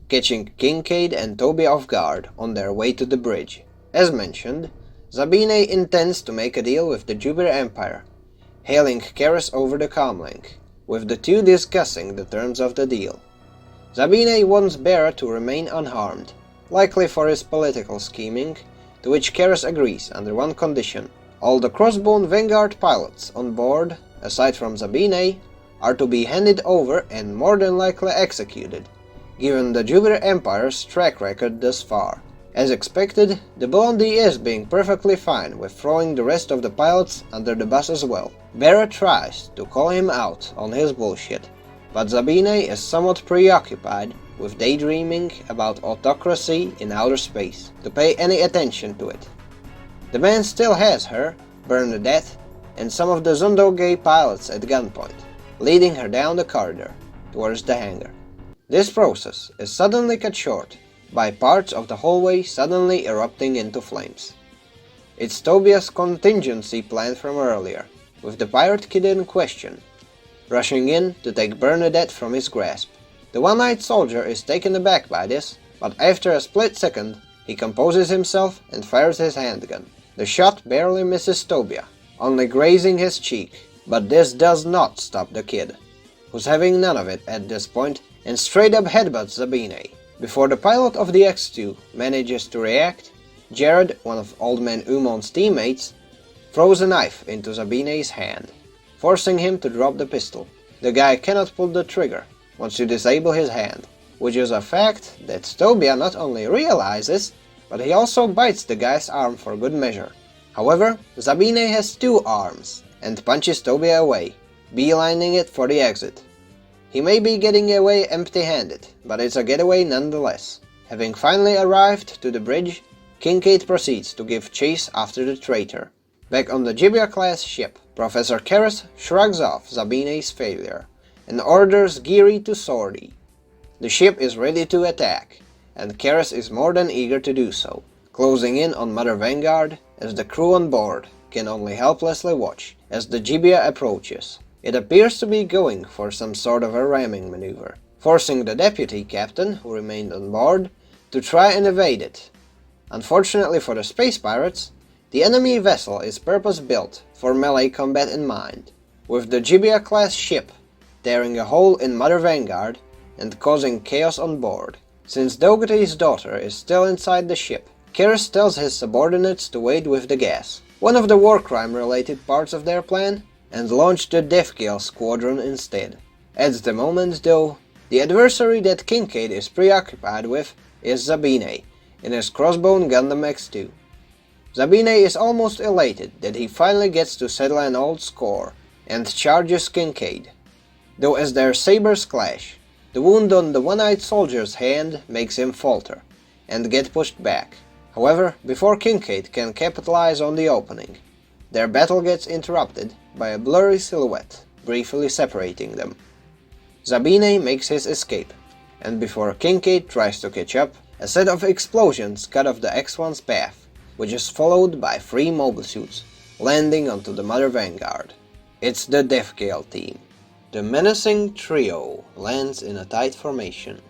catching Kincaid and Toby off guard on their way to the bridge. As mentioned, Sabine intends to make a deal with the Jupiter Empire, hailing Karras over the comlink, with the two discussing the terms of the deal. Sabine wants Barra to remain unharmed, likely for his political scheming, to which Karras agrees under one condition. All the Crossbone Vanguard pilots on board, aside from Sabine, are to be handed over and more than likely executed, given the Jupiter Empire's track record thus far. As expected, the Blondie is being perfectly fine with throwing the rest of the pilots under the bus as well. Barra tries to call him out on his bullshit, but Sabine is somewhat preoccupied with daydreaming about autocracy in outer space to pay any attention to it. The man still has her, Bernadette, and some of the Zondo Gay pilots at gunpoint, leading her down the corridor towards the hangar. This process is suddenly cut short by parts of the hallway suddenly erupting into flames. It's Tobia's contingency plan from earlier, with the Pirate Kid in question, rushing in to take Bernadette from his grasp. The one-eyed soldier is taken aback by this, but after a split second, he composes himself and fires his handgun. The shot barely misses Tobia, only grazing his cheek, but this does not stop the kid, who's having none of it at this point and straight up headbutts Sabine. Before the pilot of the X-2 manages to react, Jared, one of Old Man Umon's teammates, throws a knife into Sabine's hand, forcing him to drop the pistol. The guy cannot pull the trigger once you disable his hand, which is a fact that Tobia not only realizes, but he also bites the guy's arm for good measure. However, Sabine has two arms and punches Tobia away, beelining it for the exit. He may be getting away empty-handed, but it's a getaway nonetheless. Having finally arrived to the bridge, Kincaid proceeds to give chase after the traitor. Back on the Gibia-class ship, Professor Karras shrugs off Sabine's failure and orders Geary to sortie. The ship is ready to attack, and Karras is more than eager to do so, closing in on Mother Vanguard as the crew on board can only helplessly watch as the Gibia approaches. It appears to be going for some sort of a ramming maneuver, forcing the deputy captain, who remained on board, to try and evade it. Unfortunately for the space pirates, the enemy vessel is purpose-built for melee combat in mind, with the Gibia-class ship tearing a hole in Mother Vanguard and causing chaos on board. Since Dougherty's daughter is still inside the ship, Karis tells his subordinates to wait with the gas, one of the war crime related parts of their plan, and launch the Deathgale squadron instead. At the moment though, the adversary that Kincaid is preoccupied with is Zabine in his Crossbone Gundam X2. Zabine is almost elated that he finally gets to settle an old score and charges Kincaid. Though as their sabers clash, the wound on the one-eyed soldier's hand makes him falter and get pushed back. However, before Kincaid can capitalize on the opening, their battle gets interrupted by a blurry silhouette briefly separating them. Zabine makes his escape, and before Kincaid tries to catch up, a set of explosions cut off the X1's path, which is followed by 3 mobile suits landing onto the Mother Vanguard. It's the Deathgale team. The menacing trio lands in a tight formation,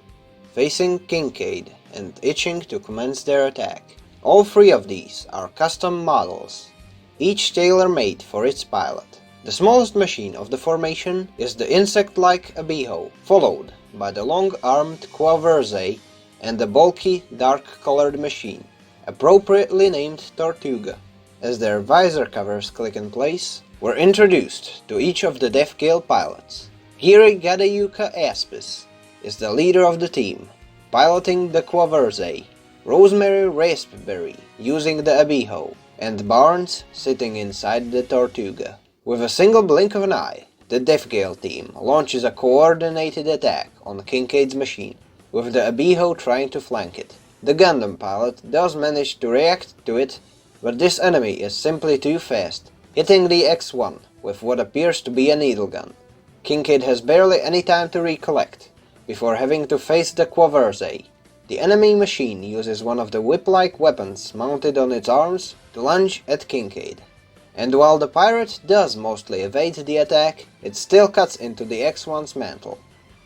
facing Kincaid and itching to commence their attack. All 3 of these are custom models, each tailor-made for its pilot. The smallest machine of the formation is the insect-like Abiho, followed by the long-armed Quaverze and the bulky, dark-colored machine, appropriately named Tortuga. As their visor covers click in place, we're introduced to each of the Deathgale pilots. Giri Gadayuka Aspis is the leader of the team, piloting the Quaverze, Rosemary Raspberry using the Abiho, and Barnes sitting inside the Tortuga. With a single blink of an eye, the Deathgale team launches a coordinated attack on Kincaid's machine, with the Abiho trying to flank it. The Gundam pilot does manage to react to it, but this enemy is simply too fast, hitting the X1 with what appears to be a needle gun. Kincaid has barely any time to recollect, before having to face the Quaverze. The enemy machine uses one of the whip-like weapons mounted on its arms to lunge at Kincaid. And while the pirate does mostly evade the attack, it still cuts into the X1's mantle.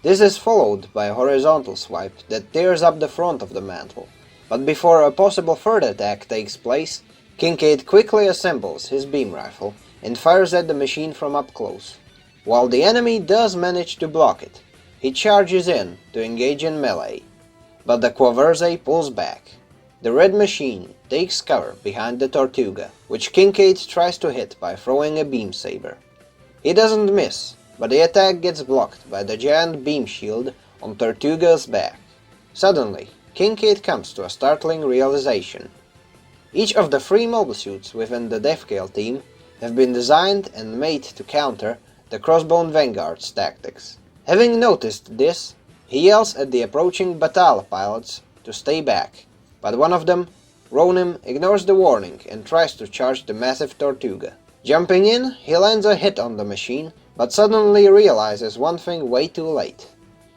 This is followed by a horizontal swipe that tears up the front of the mantle, but before a possible third attack takes place, Kincaid quickly assembles his beam rifle and fires at the machine from up close. While the enemy does manage to block it, he charges in to engage in melee, but the Quaverze pulls back. The red machine takes cover behind the Tortuga, which Kincaid tries to hit by throwing a beam saber. He doesn't miss, but the attack gets blocked by the giant beam shield on Tortuga's back. Suddenly, Kincaid comes to a startling realization. Each of the 3 mobile suits within the Deathgale team have been designed and made to counter the Crossbone Vanguard's tactics. Having noticed this, he yells at the approaching Batala pilots to stay back, but one of them, Ronim, ignores the warning and tries to charge the massive Tortuga. Jumping in, he lands a hit on the machine, but suddenly realizes one thing way too late.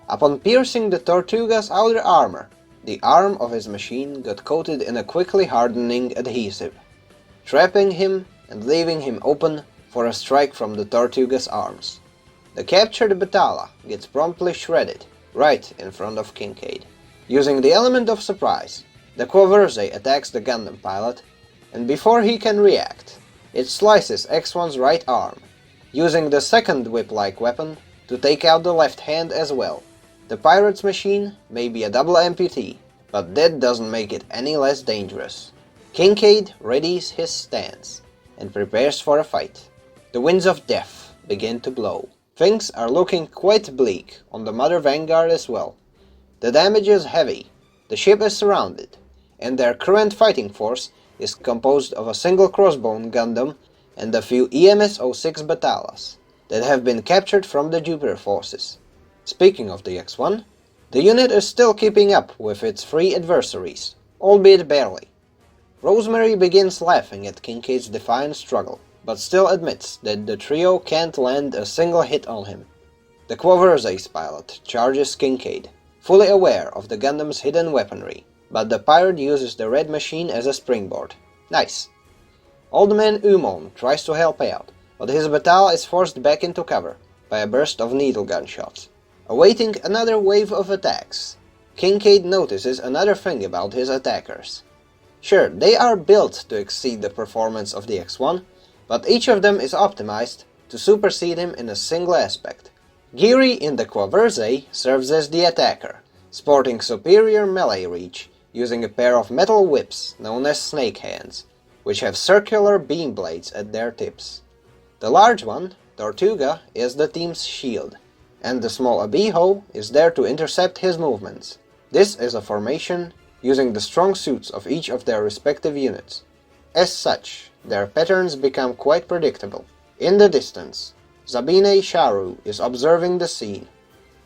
Upon piercing the Tortuga's outer armor, the arm of his machine got coated in a quickly hardening adhesive, trapping him and leaving him open for a strike from the Tortuga's arms. The captured Batala gets promptly shredded right in front of Kincaid. Using the element of surprise, the Quaverze attacks the Gundam pilot, and before he can react, it slices X1's right arm, using the second whip-like weapon to take out the left hand as well. The pirate's machine may be a double amputee, but that doesn't make it any less dangerous. Kincaid readies his stance and prepares for a fight. The winds of death begin to blow. Things are looking quite bleak on the Mother Vanguard as well. The damage is heavy, the ship is surrounded, and their current fighting force is composed of a single Crossbone Gundam and a few EMS-06 Batalas that have been captured from the Jupiter forces. Speaking of the X1, the unit is still keeping up with its 3 adversaries, albeit barely. Rosemary begins laughing at Kincaid's defiant struggle, but still admits that the trio can't land a single hit on him. The Quaverze's pilot charges Kincaid, fully aware of the Gundam's hidden weaponry, but the pirate uses the red machine as a springboard. Nice. Old Man Umon tries to help out, but his Batala is forced back into cover by a burst of needle gun shots. Awaiting another wave of attacks, Kincaid notices another thing about his attackers. Sure, they are built to exceed the performance of the X1, but each of them is optimized to supersede him in a single aspect. Giri in the Quaverze serves as the attacker, sporting superior melee reach using a pair of metal whips known as snake hands, which have circular beam blades at their tips. The large one, Tortuga, is the team's shield, and the small Abiho is there to intercept his movements. This is a formation using the strong suits of each of their respective units. As such, their patterns become quite predictable. In the distance, Zabine Sharu is observing the scene.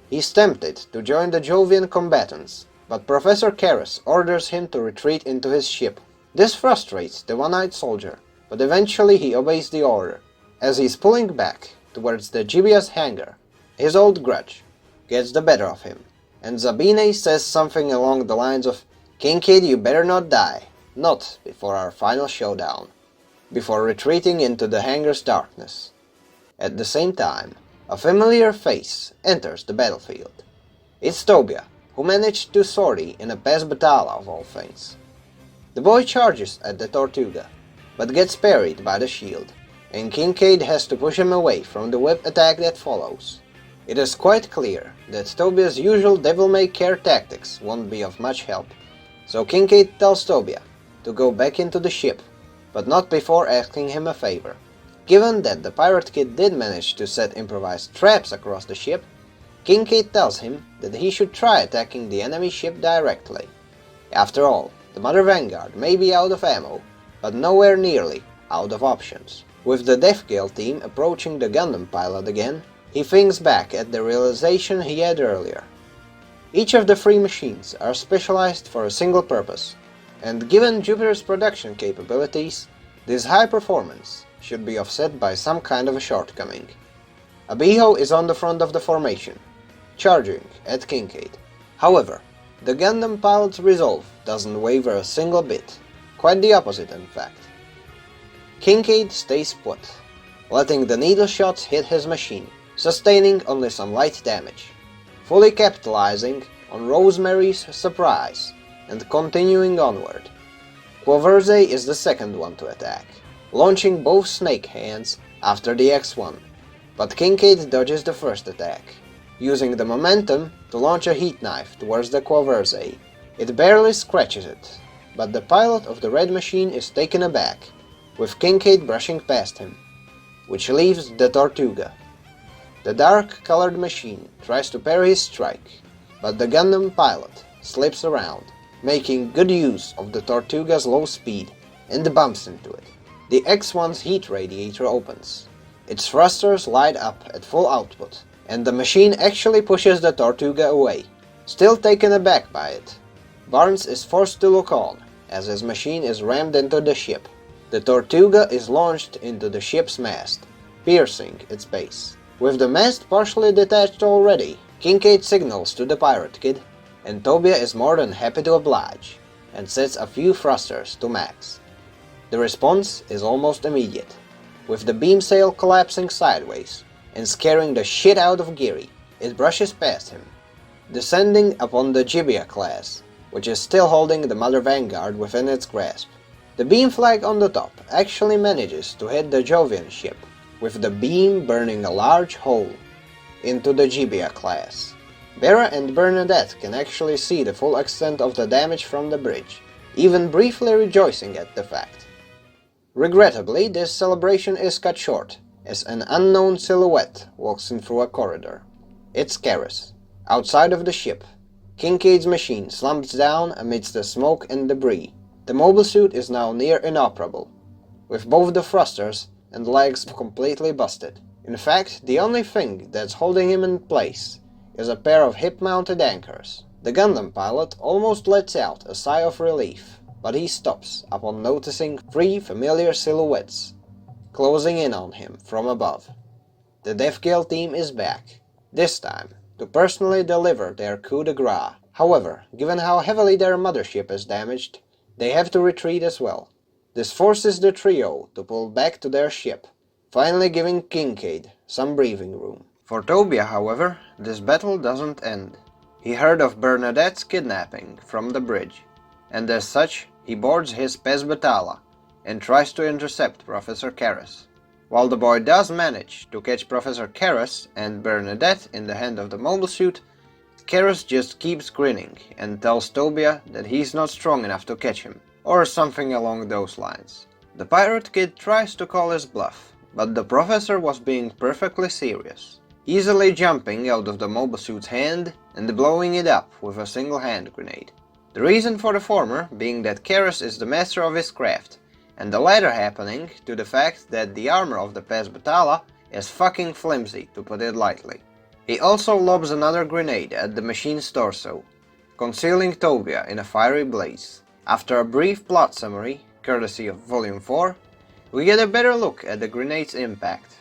He's tempted to join the Jovian combatants, but Professor Karras orders him to retreat into his ship. This frustrates the one-eyed soldier, but eventually he obeys the order. As he's pulling back towards the Gibeah's hangar, his old grudge gets the better of him, and Zabine says something along the lines of, "Kincaid, you better not die, not before our final showdown," before retreating into the hangar's darkness. At the same time, a familiar face enters the battlefield. It's Tobia, who managed to sortie in a Pez Batala of all things. The boy charges at the Tortuga, but gets parried by the shield, and Kincaid has to push him away from the whip attack that follows. It is quite clear that Tobia's usual devil-may-care tactics won't be of much help, so Kincaid tells Tobia to go back into the ship, but not before asking him a favor. Given that the pirate kid did manage to set improvised traps across the ship, Kincaid tells him that he should try attacking the enemy ship directly. After all, the Mother Vanguard may be out of ammo, but nowhere nearly out of options. With the Death Gale team approaching the Gundam pilot again, he thinks back at the realization he had earlier. Each of the three machines are specialized for a single purpose, and given Jupiter's production capabilities, this high performance should be offset by some kind of a shortcoming. Abiho is on the front of the formation, charging at Kincaid. However, the Gundam pilot's resolve doesn't waver a single bit, quite the opposite in fact. Kincaid stays put, letting the needle shots hit his machine, sustaining only some light damage, fully capitalizing on Rosemary's surprise and continuing onward. Quaverze is the second one to attack, launching both snake hands after the X1, but Kincaid dodges the first attack, using the momentum to launch a heat knife towards the Quaverze. It barely scratches it, but the pilot of the red machine is taken aback, with Kincaid brushing past him, which leaves the Tortuga. The dark-colored machine tries to parry his strike, but the Gundam pilot slips around, making good use of the Tortuga's low speed, and bumps into it. The X1's heat radiator opens. Its thrusters light up at full output, and the machine actually pushes the Tortuga away. Still taken aback by it, Barnes is forced to look on as his machine is rammed into the ship. The Tortuga is launched into the ship's mast, piercing its base. With the mast partially detached already, Kincaid signals to the pirate kid, and Tobia is more than happy to oblige, and sets a few thrusters to max. The response is almost immediate, with the beam sail collapsing sideways and scaring the shit out of Geary. It brushes past him, descending upon the Gibeah class, which is still holding the Mother Vanguard within its grasp. The beam flag on the top actually manages to hit the Jovian ship, with the beam burning a large hole into the Gibeah class. Bera and Bernadette can actually see the full extent of the damage from the bridge, even briefly rejoicing at the fact. Regrettably, this celebration is cut short, as an unknown silhouette walks in through a corridor. It's Karras. Outside of the ship, Kincaid's machine slumps down amidst the smoke and debris. The mobile suit is now near inoperable, with both the thrusters and legs completely busted. In fact, the only thing that's holding him in place is a pair of hip-mounted anchors. The Gundam pilot almost lets out a sigh of relief, but he stops upon noticing three familiar silhouettes closing in on him from above. The Death Gale team is back, this time to personally deliver their coup de grace. However, given how heavily their mothership is damaged, they have to retreat as well. This forces the trio to pull back to their ship, finally giving Kincaid some breathing room. For Tobia, however, this battle doesn't end. He heard of Bernadette's kidnapping from the bridge, and as such, he boards his Pez Batala and tries to intercept Professor Karras. While the boy does manage to catch Professor Karras and Bernadette in the hand of the mobile suit, Karis just keeps grinning and tells Tobia that he's not strong enough to catch him, or something along those lines. The pirate kid tries to call his bluff, but the professor was being perfectly serious, easily jumping out of the mobile suit's hand and blowing it up with a single hand grenade. The reason for the former being that Karis is the master of his craft, and the latter happening to the fact that the armor of the Pez Battala is fucking flimsy, to put it lightly. He also lobs another grenade at the machine's torso, concealing Tobia in a fiery blaze. After a brief plot summary, courtesy of Volume 4, we get a better look at the grenade's impact.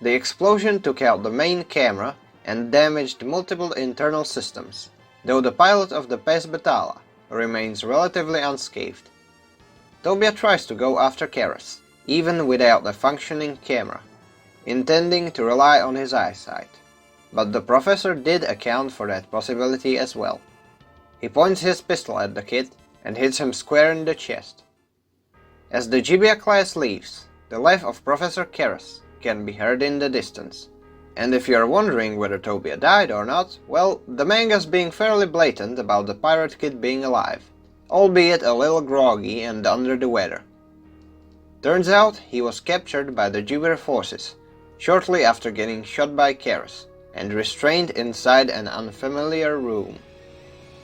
The explosion took out the main camera and damaged multiple internal systems, though the pilot of the Pez Battala remains relatively unscathed. Tobia tries to go after Karis, even without a functioning camera, intending to rely on his eyesight. But the professor did account for that possibility as well. He points his pistol at the kid and hits him square in the chest. As the Gibia class leaves, the laugh of Professor Karis can be heard in the distance. And if you're wondering whether Tobia died or not, well, the manga's being fairly blatant about the pirate kid being alive, albeit a little groggy and under the weather. Turns out he was captured by the Jupiter forces shortly after getting shot by Karis and restrained inside an unfamiliar room.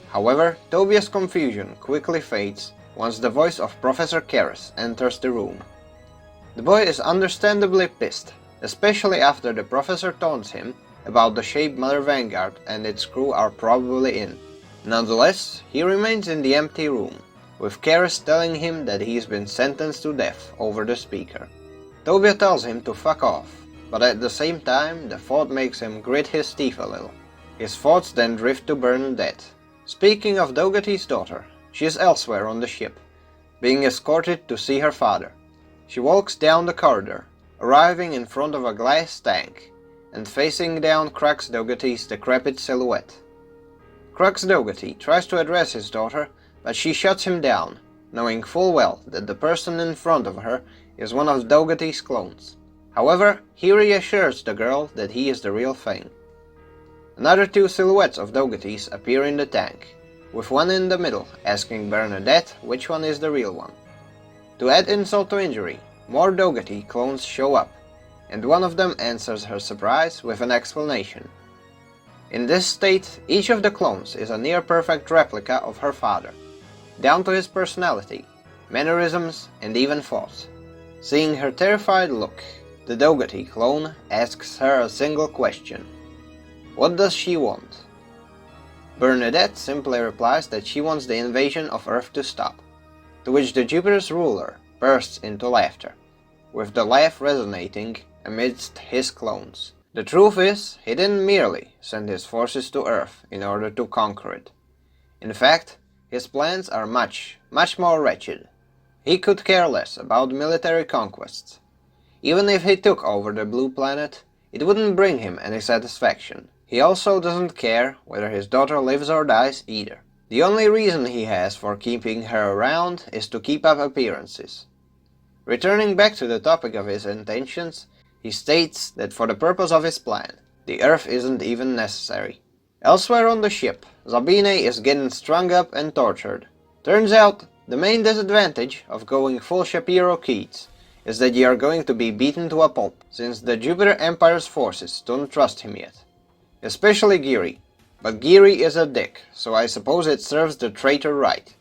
However, Tobia's confusion quickly fades once the voice of Professor Karis enters the room. The boy is understandably pissed, especially after the professor taunts him about the shape Mother Vanguard and its crew are probably in. Nonetheless, he remains in the empty room, with Karis telling him that he's been sentenced to death over the speaker. Tobia tells him to fuck off, but at the same time the thought makes him grit his teeth a little. His thoughts then drift to Bernadette. Speaking of Dougherty's daughter, she is elsewhere on the ship, being escorted to see her father. She walks down the corridor, arriving in front of a glass tank, and facing down Crux Dougherty's decrepit silhouette. Crux Dougherty tries to address his daughter, but she shuts him down, knowing full well that the person in front of her is one of Dougherty's clones. However, he reassures the girl that he is the real thing. Another two silhouettes of Dougherty's appear in the tank, with one in the middle asking Bernadette which one is the real one. To add insult to injury, more Dougherty clones show up, and one of them answers her surprise with an explanation. In this state, each of the clones is a near-perfect replica of her father, down to his personality, mannerisms, and even thoughts. Seeing her terrified look, the Dougherty clone asks her a single question. What does she want? Bernadette simply replies that she wants the invasion of Earth to stop, to which the Jupiter's ruler bursts into laughter, with the laugh resonating amidst his clones. The truth is, he didn't merely send his forces to Earth in order to conquer it. In fact, his plans are much more wretched. He could care less about military conquests. Even if he took over the blue planet, it wouldn't bring him any satisfaction. He also doesn't care whether his daughter lives or dies either. The only reason he has for keeping her around is to keep up appearances. Returning back to the topic of his intentions, he states that for the purpose of his plan, the Earth isn't even necessary. Elsewhere on the ship, Sabine is getting strung up and tortured. Turns out, the main disadvantage of going full Shapiro Keats is that you are going to be beaten to a pulp, since the Jupiter Empire's forces don't trust him yet. Especially Geary. But Geary is a dick, so I suppose it serves the traitor right.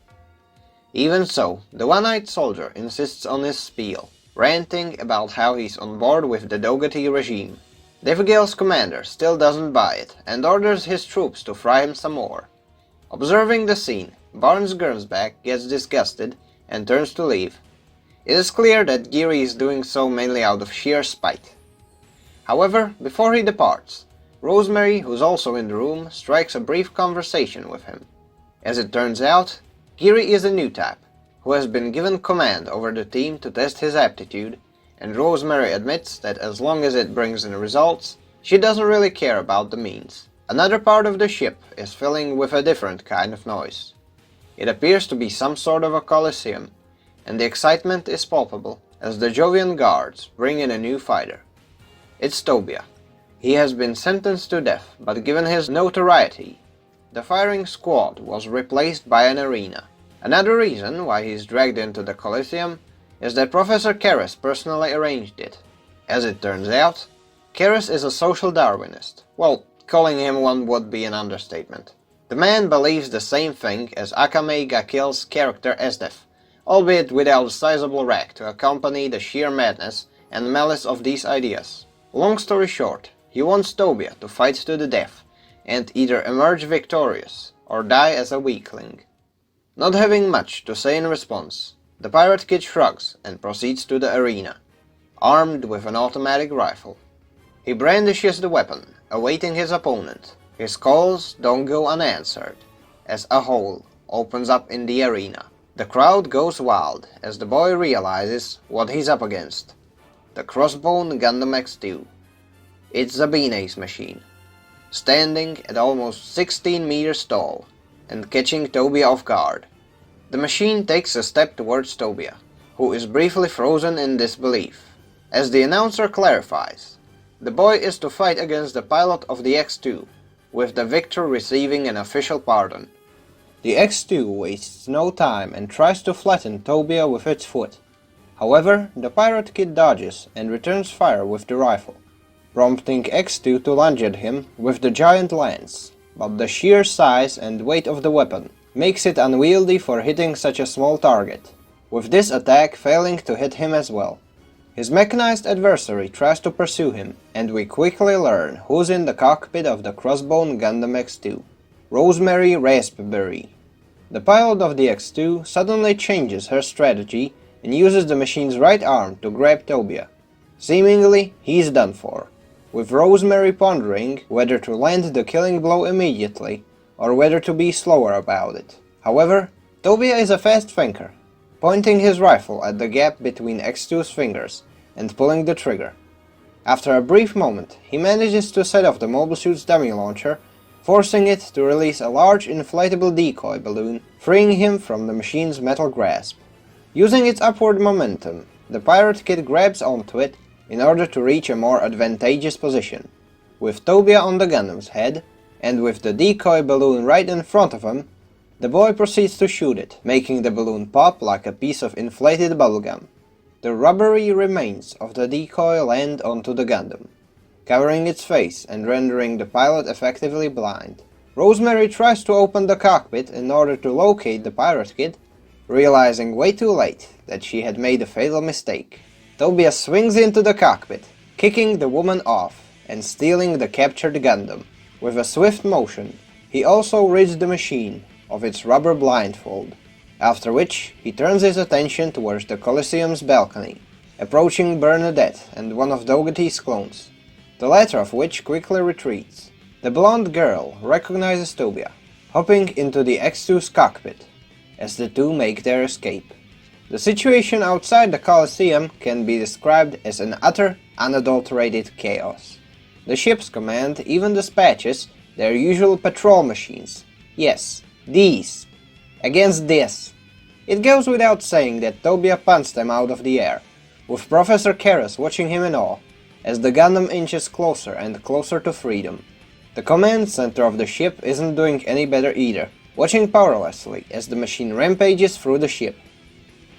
Even so, the one-eyed soldier insists on his spiel, ranting about how he's on board with the Dougherty regime. Devigale's commander still doesn't buy it, and orders his troops to fry him some more. Observing the scene, Barnes Gernsback gets disgusted and turns to leave. It is clear that Geary is doing so mainly out of sheer spite. However, before he departs, Rosemary, who's also in the room, strikes a brief conversation with him. As it turns out, Geary is a new type, who has been given command over the team to test his aptitude, and Rosemary admits that as long as it brings in results, she doesn't really care about the means. Another part of the ship is filling with a different kind of noise. It appears to be some sort of a coliseum, and the excitement is palpable as the Jovian guards bring in a new fighter. It's Tobia. He has been sentenced to death, but given his notoriety, the firing squad was replaced by an arena. Another reason why he's dragged into the Coliseum is that Professor Karras personally arranged it. As it turns out, Karras is a social Darwinist. Well, calling him one would be an understatement. The man believes the same thing as Akame ga Kill's character Esdeath, albeit without a sizable rack to accompany the sheer madness and malice of these ideas. Long story short, he wants Tobia to fight to the death and either emerge victorious or die as a weakling. Not having much to say in response, the Pirate Kid shrugs and proceeds to the arena, armed with an automatic rifle. He brandishes the weapon, awaiting his opponent. His calls don't go unanswered, as a hole opens up in the arena. The crowd goes wild as the boy realizes what he's up against. The Crossbone Gundam X2. It's Zabine's machine, standing at almost 16 meters tall and catching Tobia off guard. The machine takes a step towards Tobia, who is briefly frozen in disbelief. As the announcer clarifies, the boy is to fight against the pilot of the X2, with the victor receiving an official pardon. The X2 wastes no time and tries to flatten Tobia with its foot. However, the Pirate Kid dodges and returns fire with the rifle, prompting X2 to lunge at him with the giant lance, but the sheer size and weight of the weapon makes it unwieldy for hitting such a small target, with this attack failing to hit him as well. His mechanized adversary tries to pursue him, and we quickly learn who's in the cockpit of the Crossbone Gundam X2. Rosemary Raspberry. The pilot of the X2 suddenly changes her strategy and uses the machine's right arm to grab Tobia. Seemingly, he's done for, with Rosemary pondering whether to land the killing blow immediately or whether to be slower about it. However, Tobia is a fast thinker, pointing his rifle at the gap between X2's fingers and pulling the trigger. After a brief moment, he manages to set off the mobile suit's dummy launcher, forcing it to release a large inflatable decoy balloon, freeing him from the machine's metal grasp. Using its upward momentum, the Pirate Kid grabs onto it in order to reach a more advantageous position. With Tobia on the Gundam's head, and with the decoy balloon right in front of him, the boy proceeds to shoot it, making the balloon pop like a piece of inflated bubblegum. The rubbery remains of the decoy land onto the Gundam, covering its face and rendering the pilot effectively blind. Rosemary tries to open the cockpit in order to locate the Pirate Kid, realizing way too late that she had made a fatal mistake. Tobia swings into the cockpit, kicking the woman off and stealing the captured Gundam. With a swift motion, he also rids the machine of its rubber blindfold, after which he turns his attention towards the Coliseum's balcony, approaching Bernadette and one of Dougherty's clones, the latter of which quickly retreats. The blonde girl recognizes Tobia, hopping into the X2's cockpit, as the two make their escape. The situation outside the Coliseum can be described as an utter, unadulterated chaos. The ship's command even dispatches their usual patrol machines. Yes, these. Against this. It goes without saying that Tobia punts them out of the air, with Professor Karras watching him in awe, as the Gundam inches closer and closer to freedom. The command center of the ship isn't doing any better either, watching powerlessly as the machine rampages through the ship.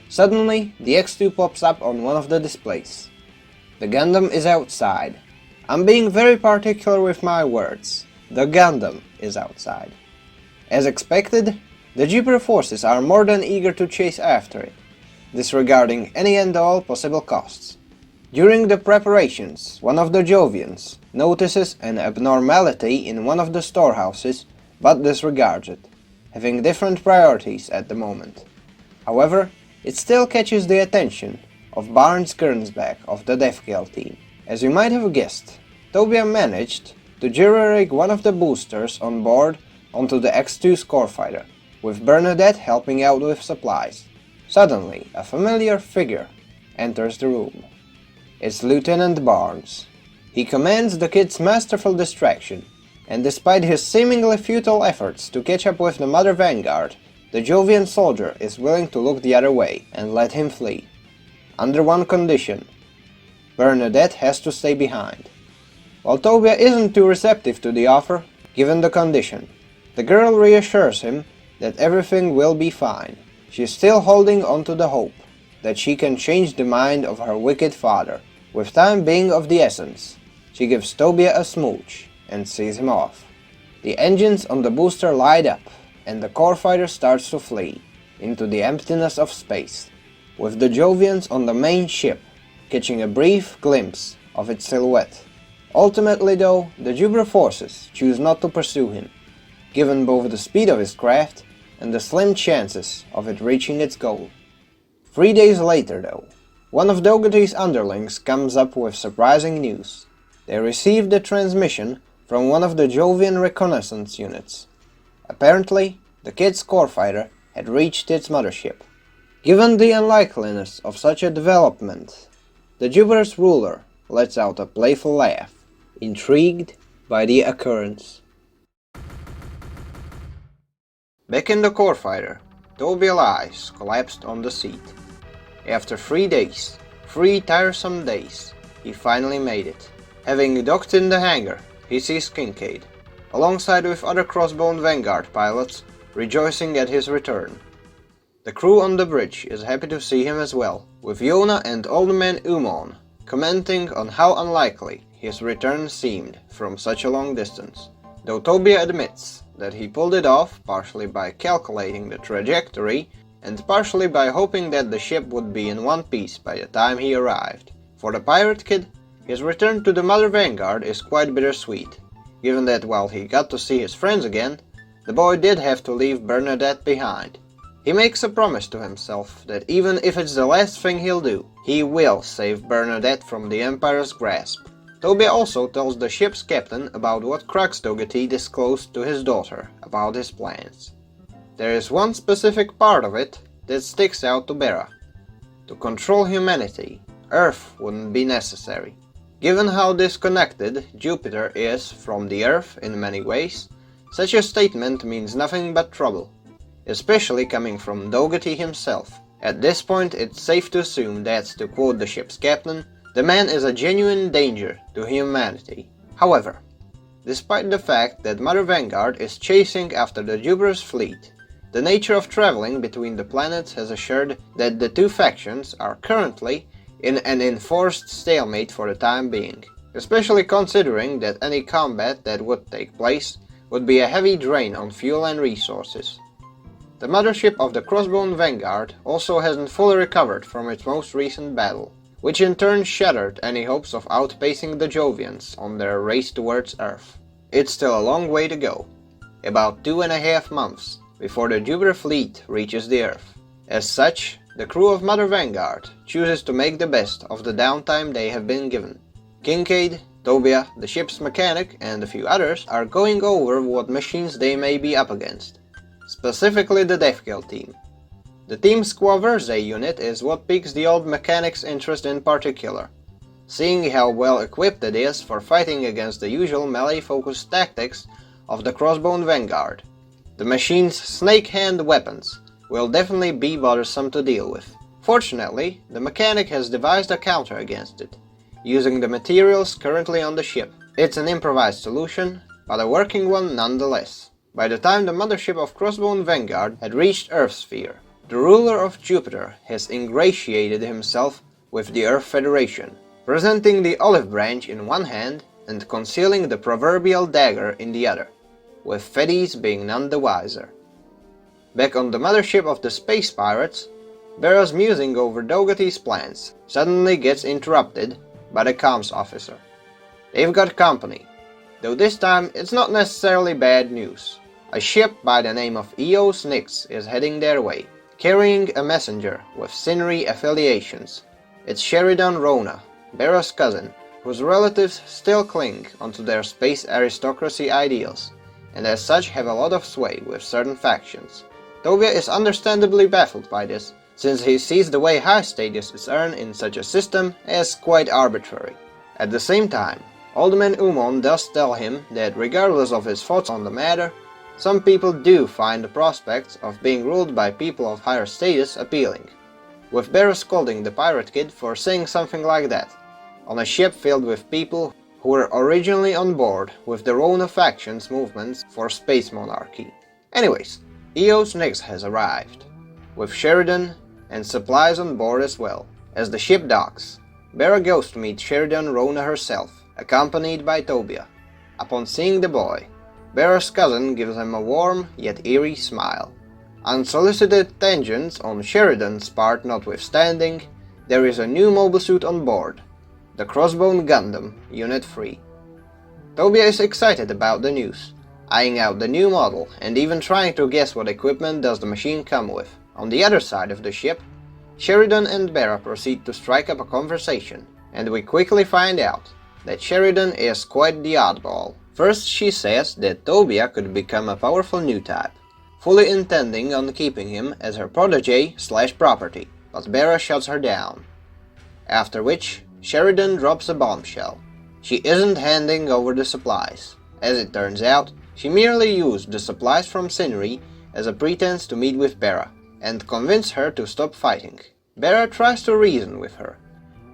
Suddenly, the X2 pops up on one of the displays. The Gundam is outside. I'm being very particular with my words. The Gundam is outside. As expected, the Jupiter forces are more than eager to chase after it, disregarding any and all possible costs. During the preparations, one of the Jovians notices an abnormality in one of the storehouses but disregards it, having different priorities at the moment. However, it still catches the attention of Barnes Gernsback of the Death Kill team. As you might have guessed, Tobia managed to jury-rig one of the boosters on board onto the X2 Scorefighter, with Bernadette helping out with supplies. Suddenly, a familiar figure enters the room. It's Lieutenant Barnes. He commands the kid's masterful distraction, and despite his seemingly futile efforts to catch up with the Mother Vanguard, the Jovian soldier is willing to look the other way and let him flee. Under one condition: Bernadette has to stay behind. While Tobia isn't too receptive to the offer, given the condition, The girl reassures him that everything will be fine. She's still holding on to the hope that she can change the mind of her wicked father. With time being of the essence, she gives Tobia a smooch and sees him off. The engines on the booster light up, and the core fighter starts to flee into the emptiness of space, with the Jovians on the main ship catching a brief glimpse of its silhouette. Ultimately though, the Jupiter forces choose not to pursue him, given both the speed of his craft and the slim chances of it reaching its goal. 3 days later though, one of Dougherty's underlings comes up with surprising news. They received a transmission from one of the Jovian reconnaissance units. Apparently, the kid's core fighter had reached its mothership. Given the unlikeliness of such a development, the Jupiter's ruler lets out a playful laugh, intrigued by the occurrence. Back in the core fighter, Tobia's eyes collapsed on the seat. After 3 days, 3 tiresome days, he finally made it. Having docked in the hangar, he sees Kincaid, alongside with other Crossbone Vanguard pilots, rejoicing at his return. The crew on the bridge is happy to see him as well, with Yona and Old Man Umon commenting on how unlikely his return seemed from such a long distance, though Tobia admits that he pulled it off partially by calculating the trajectory and partially by hoping that the ship would be in one piece by the time he arrived. For the pirate kid, his return to the Mother Vanguard is quite bittersweet, given that while he got to see his friends again, the boy did have to leave Bernadette behind. He makes a promise to himself that even if it's the last thing he'll do, he will save Bernadette from the Empire's grasp. Tobia also tells the ship's captain about what Crux Dougherty disclosed to his daughter about his plans. There is one specific part of it that sticks out to Bera. To control humanity, Earth wouldn't be necessary. Given how disconnected Jupiter is from the Earth in many ways, such a statement means nothing but trouble, especially coming from Dougherty himself. At this point, it's safe to assume that, to quote the ship's captain, the man is a genuine danger to humanity. However, despite the fact that Mother Vanguard is chasing after the Jupiter's fleet, the nature of traveling between the planets has assured that the two factions are currently in an enforced stalemate for the time being, especially considering that any combat that would take place would be a heavy drain on fuel and resources. The mothership of the Crossbone Vanguard also hasn't fully recovered from its most recent battle, which in turn shattered any hopes of outpacing the Jovians on their race towards Earth. It's still a long way to go, about 2.5 months before the Jupiter fleet reaches the Earth. As such, the crew of Mother Vanguard chooses to make the best of the downtime they have been given. Kincaid, Tobia, the ship's mechanic, and a few others are going over what machines they may be up against, specifically the Deathkill team. The Team Squaw Versae unit is what piques the old mechanic's interest in particular, seeing how well equipped it is for fighting against the usual melee-focused tactics of the Crossbone Vanguard. The machine's snake-hand weapons will definitely be bothersome to deal with. Fortunately, the mechanic has devised a counter against it, using the materials currently on the ship. It's an improvised solution, but a working one nonetheless. By the time the mothership of Crossbone Vanguard had reached Earth's sphere, the ruler of Jupiter has ingratiated himself with the Earth Federation, presenting the olive branch in one hand and concealing the proverbial dagger in the other, with Fedis being none the wiser. Back on the mothership of the space pirates, Bera's musing over Dougherty's plans suddenly gets interrupted by the comms officer. They've got company, though this time it's not necessarily bad news. A ship by the name of Eos Nix is heading their way, carrying a messenger with Sinri affiliations. It's Sheridan Rona, Bera's cousin, whose relatives still cling onto their space aristocracy ideals, and as such have a lot of sway with certain factions. Tobia is understandably baffled by this, since he sees the way high status is earned in such a system as quite arbitrary. At the same time, Old Man Umon does tell him that regardless of his thoughts on the matter, some people do find the prospects of being ruled by people of higher status appealing, with Bera scolding the pirate kid for saying something like that, on a ship filled with people who were originally on board with the Rona faction's movements for space monarchy. Anyways, EO's next has arrived, with Sheridan and supplies on board as well. As the ship docks, Bera goes to meet Sheridan Rona herself, accompanied by Tobia. Upon seeing the boy, Bera's cousin gives him a warm yet eerie smile. Unsolicited tangents on Sheridan's part notwithstanding, there is a new mobile suit on board, the Crossbone Gundam Unit 3. Tobia is excited about the news, eyeing out the new model and even trying to guess what equipment does the machine come with. On the other side of the ship, Sheridan and Bera proceed to strike up a conversation, and we quickly find out that Sheridan is quite the oddball. First she says that Tobia could become a powerful new type, fully intending on keeping him as her protege/property, but Bera shuts her down. After which, Sheridan drops a bombshell. She isn't handing over the supplies. As it turns out, she merely used the supplies from Sinri as a pretense to meet with Bera, and convince her to stop fighting. Bera tries to reason with her,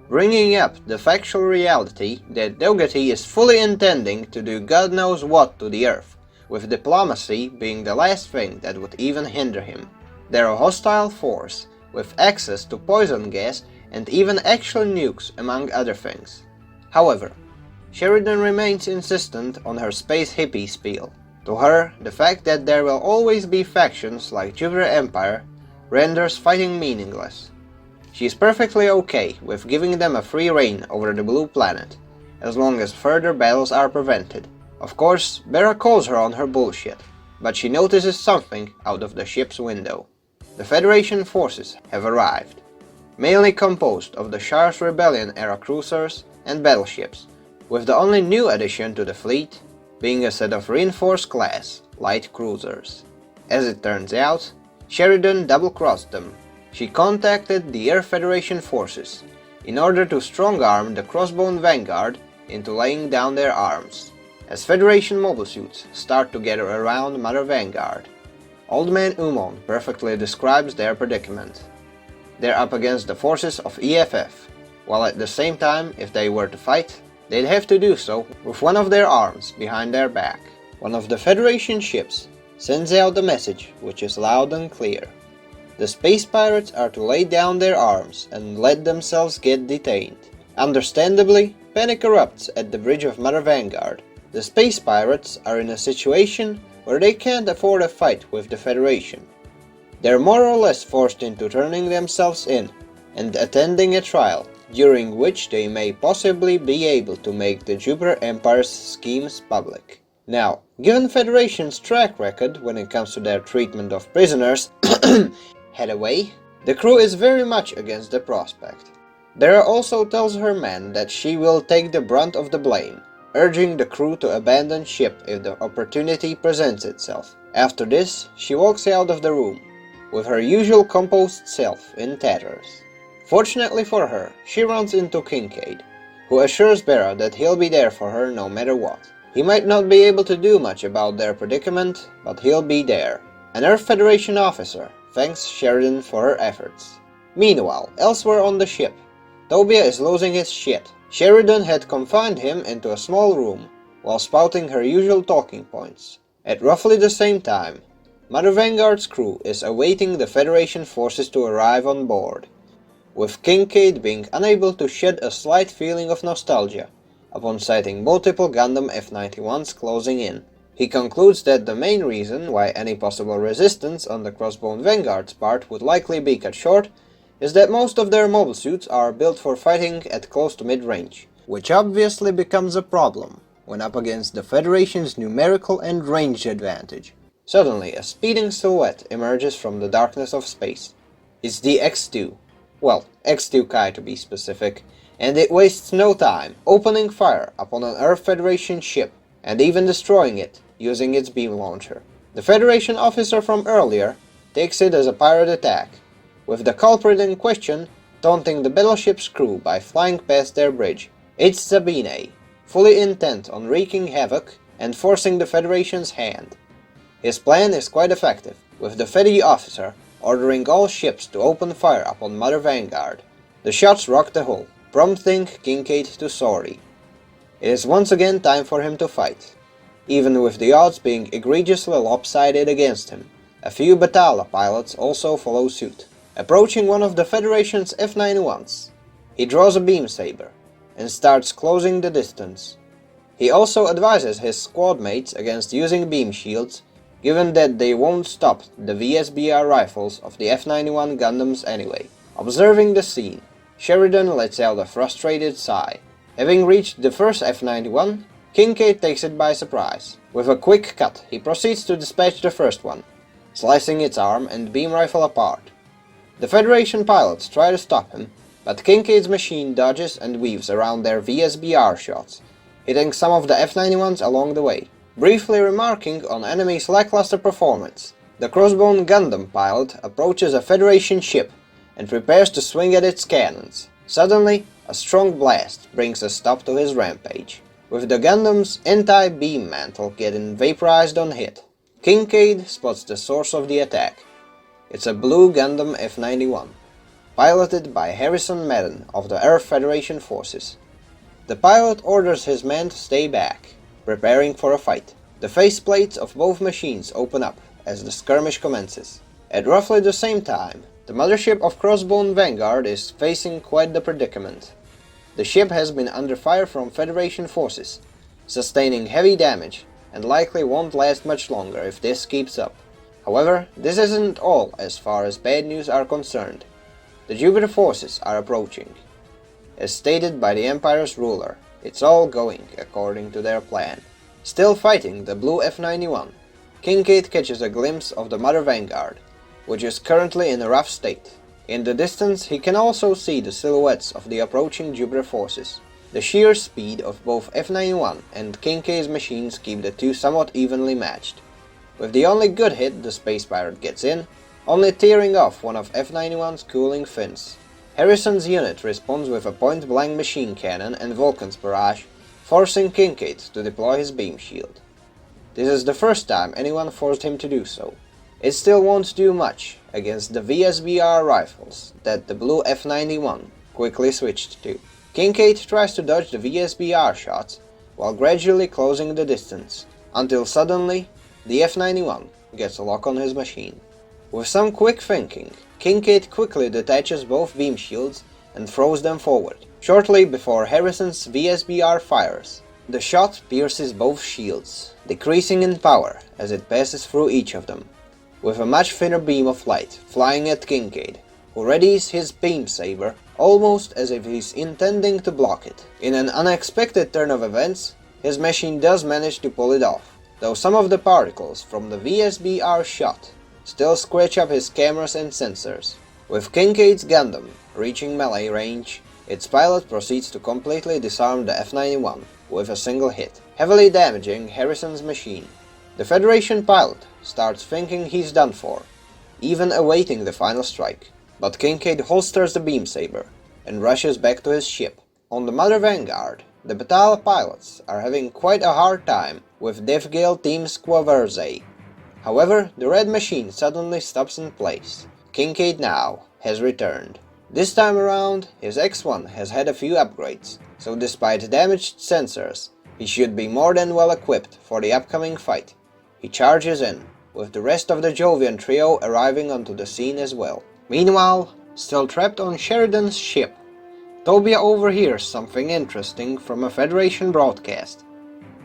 bringing up the factual reality that Dogati is fully intending to do God knows what to the Earth, with diplomacy being the last thing that would even hinder him. They're a hostile force, with access to poison gas and even actual nukes among other things. However, Sheridan remains insistent on her space hippie spiel. To her, the fact that there will always be factions like Jupiter Empire renders fighting meaningless. She is perfectly okay with giving them a free reign over the blue planet, as long as further battles are prevented. Of course, Bera calls her on her bullshit, but she notices something out of the ship's window. The Federation forces have arrived, mainly composed of the Char's Rebellion-era cruisers and battleships, with the only new addition to the fleet being a set of reinforced-class light cruisers. As it turns out, Sheridan double-crossed them. She contacted the Air Federation forces in order to strong-arm the Crossbone Vanguard into laying down their arms. As Federation mobile suits start to gather around Mother Vanguard, Old Man Umon perfectly describes their predicament. They're up against the forces of EFF, while at the same time, if they were to fight, they'd have to do so with one of their arms behind their back. One of the Federation ships sends out a message which is loud and clear. The space pirates are to lay down their arms and let themselves get detained. Understandably, panic erupts at the bridge of Mother Vanguard. The space pirates are in a situation where they can't afford a fight with the Federation. They're more or less forced into turning themselves in and attending a trial, during which they may possibly be able to make the Jupiter Empire's schemes public. Now, given Federation's track record when it comes to their treatment of prisoners head away, the crew is very much against the prospect. Bera also tells her men that she will take the brunt of the blame, urging the crew to abandon ship if the opportunity presents itself. After this, she walks out of the room, with her usual composed self in tatters. Fortunately for her, she runs into Kincaid, who assures Bera that he'll be there for her no matter what. He might not be able to do much about their predicament, but he'll be there. An Earth Federation officer thanks Sheridan for her efforts. Meanwhile, elsewhere on the ship, Tobia is losing his shit. Sheridan had confined him into a small room, while spouting her usual talking points. At roughly the same time, Mother Vanguard's crew is awaiting the Federation forces to arrive on board, with Kincaid being unable to shed a slight feeling of nostalgia upon sighting multiple Gundam F-91s closing in. He concludes that the main reason why any possible resistance on the Crossbone Vanguard's part would likely be cut short is that most of their mobile suits are built for fighting at close to mid-range, which obviously becomes a problem when up against the Federation's numerical and range advantage. Suddenly, a speeding silhouette emerges from the darkness of space. It's the X2. Well, X2 Kai to be specific, and it wastes no time opening fire upon an Earth Federation ship and even destroying it using its beam launcher. The Federation officer from earlier takes it as a pirate attack, with the culprit in question taunting the battleship's crew by flying past their bridge. It's Sabine, fully intent on wreaking havoc and forcing the Federation's hand. His plan is quite effective, with the Fedi officer ordering all ships to open fire upon Mother Vanguard. The shots rock the hull, prompting Kincaid to sorry. It is once again time for him to fight. Even with the odds being egregiously lopsided against him, a few Batala pilots also follow suit. Approaching one of the Federation's F-91s, he draws a beam saber and starts closing the distance. He also advises his squad mates against using beam shields, given that they won't stop the VSBR rifles of the F-91 Gundams anyway. Observing the scene, Sheridan lets out a frustrated sigh. Having reached the first F-91, Kincaid takes it by surprise. With a quick cut, he proceeds to dispatch the first one, slicing its arm and beam rifle apart. The Federation pilots try to stop him, but Kincaid's machine dodges and weaves around their VSBR shots, hitting some of the F-91s along the way. Briefly remarking on enemy's lackluster performance, the Crossbone Gundam pilot approaches a Federation ship and prepares to swing at its cannons. Suddenly, a strong blast brings a stop to his rampage, with the Gundam's anti-beam mantle getting vaporized on hit. Kincaid spots the source of the attack. It's a blue Gundam F-91, piloted by Harrison Madden of the Earth Federation forces. The pilot orders his men to stay back, preparing for a fight. The faceplates of both machines open up as the skirmish commences. At roughly the same time, the mothership of Crossbone Vanguard is facing quite the predicament. The ship has been under fire from Federation forces, sustaining heavy damage, and likely won't last much longer if this keeps up. However, this isn't all as far as bad news are concerned. The Jupiter forces are approaching. As stated by the Empire's ruler, it's all going according to their plan. Still fighting the blue F-91, Kincaid catches a glimpse of the Mother Vanguard, which is currently in a rough state. In the distance, he can also see the silhouettes of the approaching Jupiter forces. The sheer speed of both F-91 and Kincaid's machines keep the two somewhat evenly matched. With the only good hit the space pirate gets in, only tearing off one of F-91's cooling fins. Harrison's unit responds with a point-blank machine cannon and Vulcan's barrage, forcing Kincaid to deploy his beam shield. This is the first time anyone forced him to do so. It still won't do much against the VSBR rifles that the blue F-91 quickly switched to. Kincaid tries to dodge the VSBR shots while gradually closing the distance, until suddenly the F-91 gets a lock on his machine. With some quick thinking, Kincaid quickly detaches both beam shields and throws them forward, shortly before Harrison's VSBR fires. The shot pierces both shields, decreasing in power as it passes through each of them, with a much thinner beam of light flying at Kincaid, who readies his beam saber almost as if he's intending to block it. In an unexpected turn of events, his machine does manage to pull it off, though some of the particles from the VSBR shot still scratch up his cameras and sensors. With Kincaid's Gundam reaching melee range, its pilot proceeds to completely disarm the F-91 with a single hit, heavily damaging Harrison's machine. The Federation pilot starts thinking he's done for, even awaiting the final strike. But Kincaid holsters the beam saber and rushes back to his ship. On the Mother Vanguard, the Batala pilots are having quite a hard time with Devgale Team Squaverze. However, the red machine suddenly stops in place. Kincaid now has returned. This time around, his X-1 has had a few upgrades, so despite damaged sensors, he should be more than well equipped for the upcoming fight. He charges in, with the rest of the Jovian trio arriving onto the scene as well. Meanwhile, still trapped on Sheridan's ship, Tobia overhears something interesting from a Federation broadcast.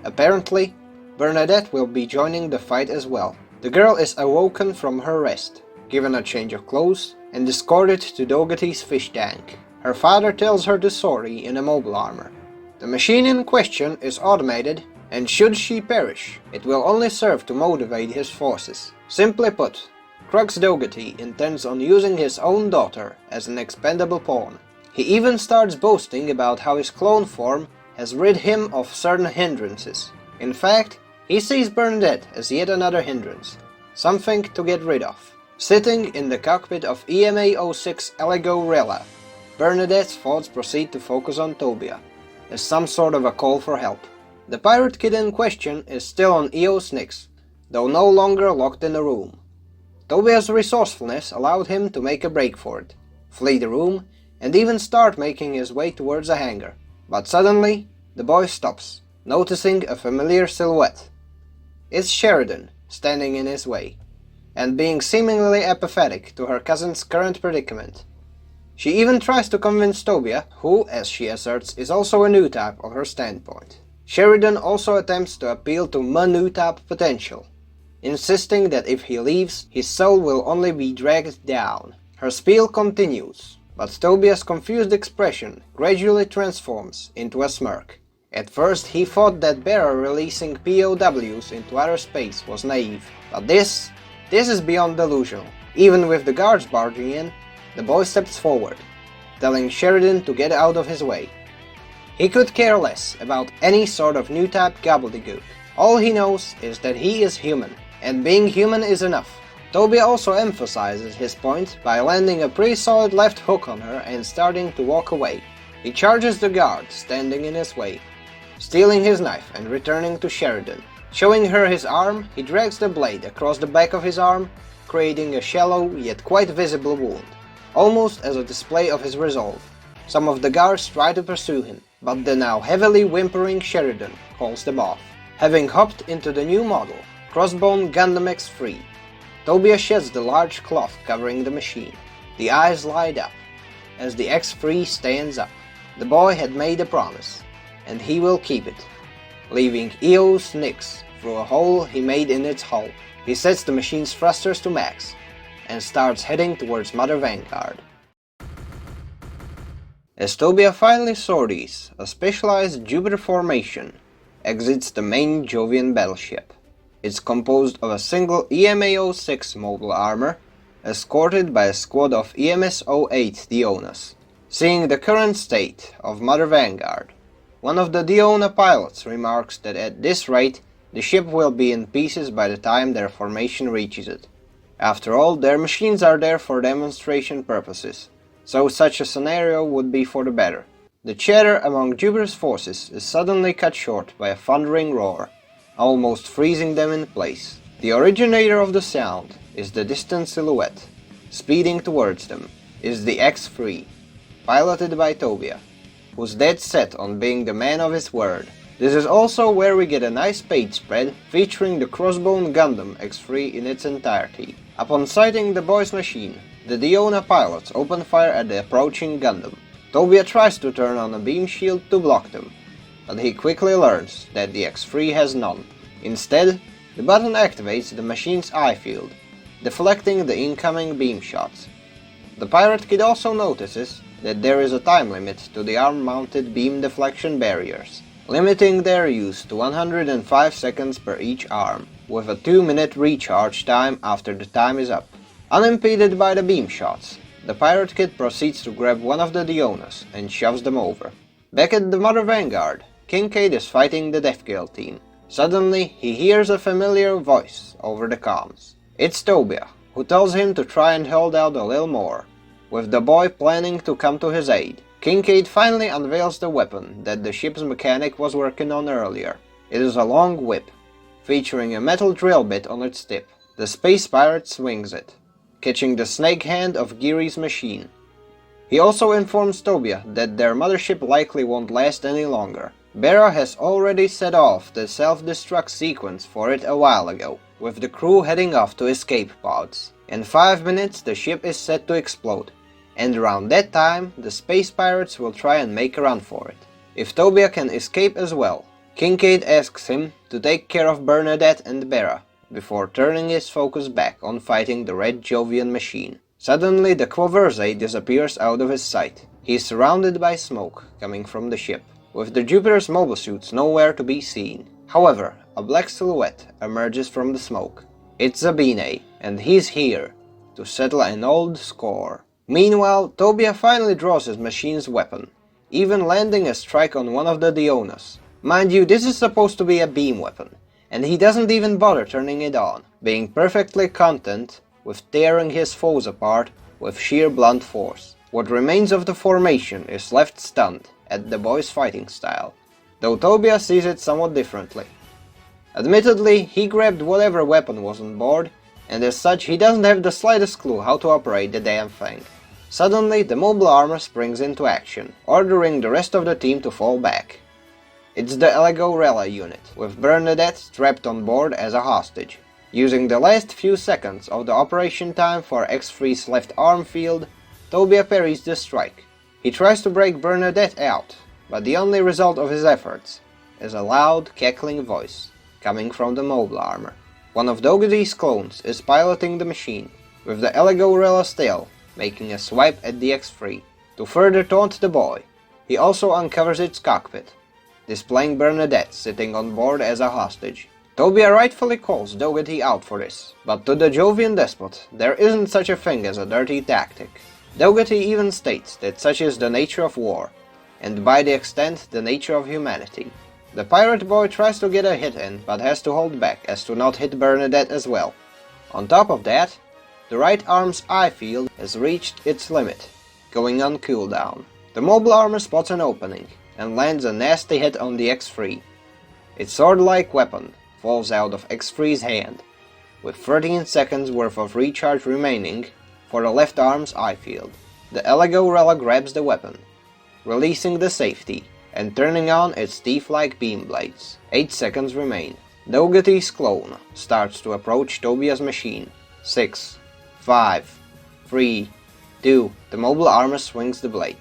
Apparently, Bernadette will be joining the fight as well. The girl is awoken from her rest, given a change of clothes, and escorted to Dougherty's fish tank. Her father tells her the story in a mobile armor. The machine in question is automated, and should she perish, it will only serve to motivate his forces. Simply put, Crux Dougherty intends on using his own daughter as an expendable pawn. He even starts boasting about how his clone form has rid him of certain hindrances. In fact, he sees Bernadette as yet another hindrance, something to get rid of. Sitting in the cockpit of EMA-06 Elegorella, Bernadette's thoughts proceed to focus on Tobia, as some sort of a call for help. The pirate kid in question is still on EOS Nix, though no longer locked in a room. Tobia's resourcefulness allowed him to make a break for it, flee the room, and even start making his way towards a hangar. But suddenly, the boy stops, noticing a familiar silhouette. It's Sheridan, standing in his way, and being seemingly apathetic to her cousin's current predicament. She even tries to convince Tobia, who, as she asserts, is also a new type of her standpoint. Sheridan also attempts to appeal to new type potential, insisting that if he leaves, his soul will only be dragged down. Her spiel continues, but Tobia's confused expression gradually transforms into a smirk. At first he thought that Bera releasing POWs into outer space was naive, but this is beyond delusional. Even with the guards barging in, the boy steps forward, telling Sheridan to get out of his way. He could care less about any sort of new type gobbledygook. All he knows is that he is human, and being human is enough. Tobia also emphasizes his point by landing a pretty solid left hook on her and starting to walk away. He charges the guard standing in his way, stealing his knife and returning to Sheridan. Showing her his arm, he drags the blade across the back of his arm, creating a shallow yet quite visible wound, almost as a display of his resolve. Some of the guards try to pursue him, but the now heavily whimpering Sheridan calls them off. Having hopped into the new model, Crossbone Gundam X3, Tobia sheds the large cloth covering the machine. The eyes light up as the X3 stands up. The boy had made a promise, and he will keep it, leaving Eos nicks through a hole he made in its hull. He sets the machine's thrusters to max, and starts heading towards Mother Vanguard. As Tobia finally sorties, a specialized Jupiter formation exits the main Jovian battleship. It's composed of a single EMA-06 mobile armor, escorted by a squad of EMS-08 Dionas. Seeing the current state of Mother Vanguard, one of the Diona pilots remarks that at this rate, the ship will be in pieces by the time their formation reaches it. After all, their machines are there for demonstration purposes, so such a scenario would be for the better. The chatter among Jupiter's forces is suddenly cut short by a thundering roar, almost freezing them in place. The originator of the sound is the distant silhouette. Speeding towards them is the X3, piloted by Tobia, who's dead set on being the man of his word. This is also where we get a nice page spread featuring the Crossbone Gundam X3 in its entirety. Upon sighting the boy's machine, the Diona pilots open fire at the approaching Gundam. Tobia tries to turn on a beam shield to block them, but he quickly learns that the X3 has none. Instead, the button activates the machine's eye field, deflecting the incoming beam shots. The pirate kid also notices that there is a time limit to the arm-mounted beam deflection barriers, limiting their use to 105 seconds per each arm, with a 2-minute recharge time after the time is up. Unimpeded by the beam shots, the pirate kid proceeds to grab one of the Dionas and shoves them over. Back at the Mother Vanguard, Kincaid is fighting the Deathgale team. Suddenly, he hears a familiar voice over the comms. It's Tobia, who tells him to try and hold out a little more, with the boy planning to come to his aid. Kincaid finally unveils the weapon that the ship's mechanic was working on earlier. It is a long whip, featuring a metal drill bit on its tip. The space pirate swings it, catching the snake hand of Geary's machine. He also informs Tobia that their mothership likely won't last any longer. Bera has already set off the self-destruct sequence for it a while ago, with the crew heading off to escape pods. In 5 minutes the ship is set to explode, and around that time the space pirates will try and make a run for it. If Tobia can escape as well, Kincaid asks him to take care of Bernadette and Bera, before turning his focus back on fighting the Red Jovian machine. Suddenly the Quaverse disappears out of his sight. He is surrounded by smoke coming from the ship, with the Jupiter's mobile suits nowhere to be seen. However, a black silhouette emerges from the smoke. It's Zabine, and he's here to settle an old score. Meanwhile, Tobia finally draws his machine's weapon, even landing a strike on one of the Dionas. Mind you, this is supposed to be a beam weapon, and he doesn't even bother turning it on, being perfectly content with tearing his foes apart with sheer blunt force. What remains of the formation is left stunned at the boy's fighting style, though Tobia sees it somewhat differently. Admittedly, he grabbed whatever weapon was on board, and as such he doesn't have the slightest clue how to operate the damn thing. Suddenly, the mobile armor springs into action, ordering the rest of the team to fall back. It's the Allegorella unit, with Bernadette trapped on board as a hostage. Using the last few seconds of the operation time for X3's left arm field, Tobia parries the strike. He tries to break Bernadette out, but the only result of his efforts is a loud, cackling voice coming from the mobile armor. One of Dougherty's clones is piloting the machine, with the Allegorella's tail making a swipe at the X3. To further taunt the boy, he also uncovers its cockpit, displaying Bernadette sitting on board as a hostage. Tobia rightfully calls Dougherty out for this, but to the Jovian despot, there isn't such a thing as a dirty tactic. Dougherty even states that such is the nature of war, and by the extent the nature of humanity. The pirate boy tries to get a hit in, but has to hold back as to not hit Bernadette as well. On top of that, the right arm's eye field has reached its limit, going on cooldown. The mobile armor spots an opening, and lands a nasty hit on the X3. Its sword-like weapon falls out of X3's hand, with 13 seconds worth of recharge remaining for the left arm's eye field. The Allegorella grabs the weapon, releasing the safety, and turning on its teeth-like beam blades. 8 seconds remain. Dougherty's clone starts to approach Tobia's machine. 6, 5, 3, 2, the mobile armor swings the blade.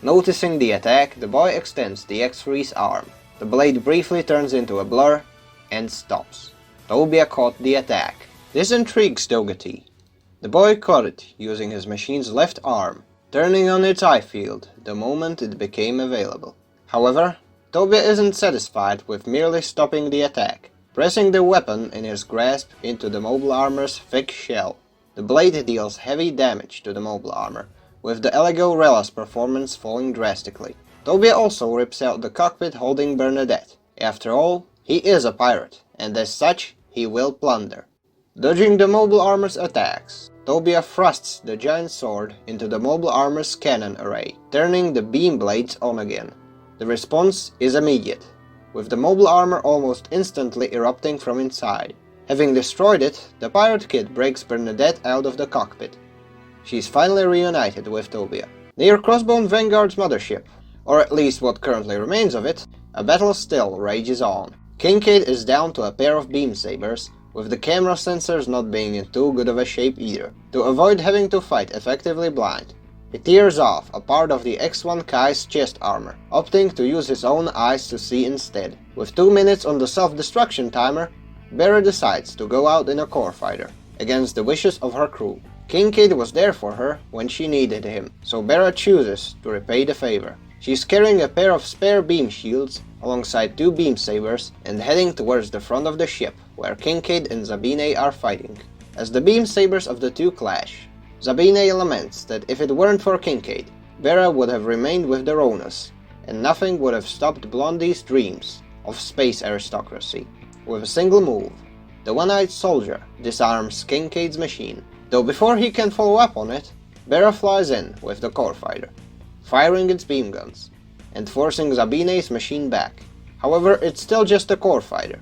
Noticing the attack, the boy extends the X3's arm. The blade briefly turns into a blur and stops. Tobia caught the attack. This intrigues Dougherty. The boy caught it using his machine's left arm, turning on its eye field the moment it became available. However, Tobia isn't satisfied with merely stopping the attack, pressing the weapon in his grasp into the mobile armor's thick shell. The blade deals heavy damage to the mobile armor, with the Allegorella's performance falling drastically. Tobia also rips out the cockpit holding Bernadette. After all, he is a pirate, and as such, he will plunder. Dodging the mobile armor's attacks, Tobia thrusts the giant sword into the mobile armor's cannon array, turning the beam blades on again. The response is immediate, with the mobile armor almost instantly erupting from inside. Having destroyed it, the pirate kid breaks Bernadette out of the cockpit. She's finally reunited with Tobia. Near Crossbone Vanguard's mothership, or at least what currently remains of it, a battle still rages on. Kincaid is down to a pair of beam sabers, with the camera sensors not being in too good of a shape either. To avoid having to fight effectively blind, he tears off a part of the X1 Kai's chest armor, opting to use his own eyes to see instead. With 2 minutes on the self-destruction timer, Bera decides to go out in a core fighter, against the wishes of her crew. Kincaid was there for her when she needed him, so Bera chooses to repay the favor. She's carrying a pair of spare beam shields alongside 2 beam sabers and heading towards the front of the ship, where Kincaid and Zabine are fighting. As the beam sabers of the two clash, Zabine laments that if it weren't for Kincaid, Bera would have remained with the Ronus, and nothing would have stopped Blondie's dreams of space aristocracy. With a single move, the one-eyed soldier disarms Kincaid's machine, though before he can follow up on it, Bera flies in with the core fighter, firing its beam guns, and forcing Zabine's machine back. However, it's still just a core fighter,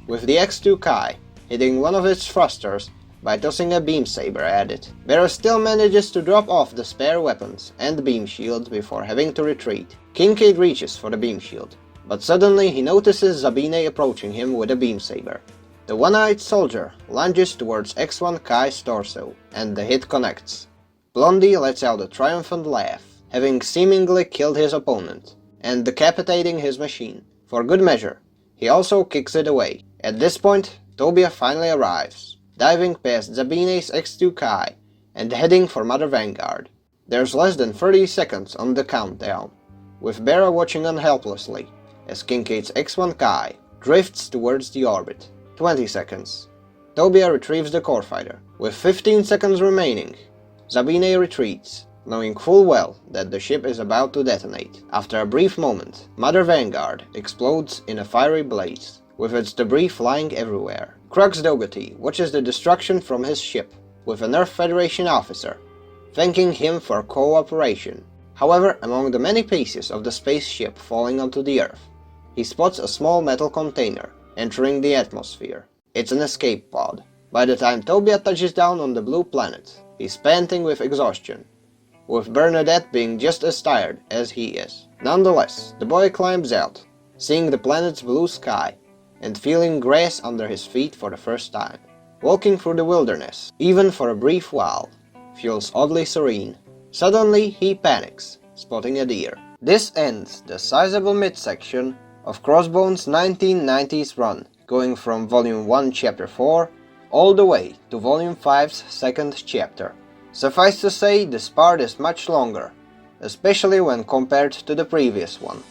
with the X2 Kai hitting one of its thrusters by tossing a beam saber at it. Bera still manages to drop off the spare weapons and beam shield before having to retreat. Kincaid reaches for the beam shield, but suddenly he notices Zabine approaching him with a beam saber. The one-eyed soldier lunges towards X1 Kai's torso, and the hit connects. Blondie lets out a triumphant laugh, having seemingly killed his opponent, and decapitating his machine. For good measure, he also kicks it away. At this point, Tobia finally arrives, diving past Zabine's X2 Kai and heading for Mother Vanguard. There's less than 30 seconds on the countdown, with Bera watching on helplessly as Kincaid's X1 Kai drifts towards the orbit. 20 seconds. Tobia retrieves the core fighter. With 15 seconds remaining, Zabine retreats, knowing full well that the ship is about to detonate. After a brief moment, Mother Vanguard explodes in a fiery blaze, with its debris flying everywhere. Crux Dougherty watches the destruction from his ship, with an Earth Federation officer thanking him for cooperation. However, among the many pieces of the spaceship falling onto the Earth, he spots a small metal container entering the atmosphere. It's an escape pod. By the time Tobia touches down on the blue planet, he's panting with exhaustion, with Bernadette being just as tired as he is. Nonetheless, the boy climbs out seeing the planet's blue sky, and feeling grass under his feet for the first time. Walking through the wilderness, even for a brief while, feels oddly serene. Suddenly he panics, spotting a deer. This ends the sizable midsection of Crossbone's 1990s run, going from Volume 1 Chapter 4 all the way to Volume 5's second chapter. Suffice to say, this part is much longer, especially when compared to the previous one.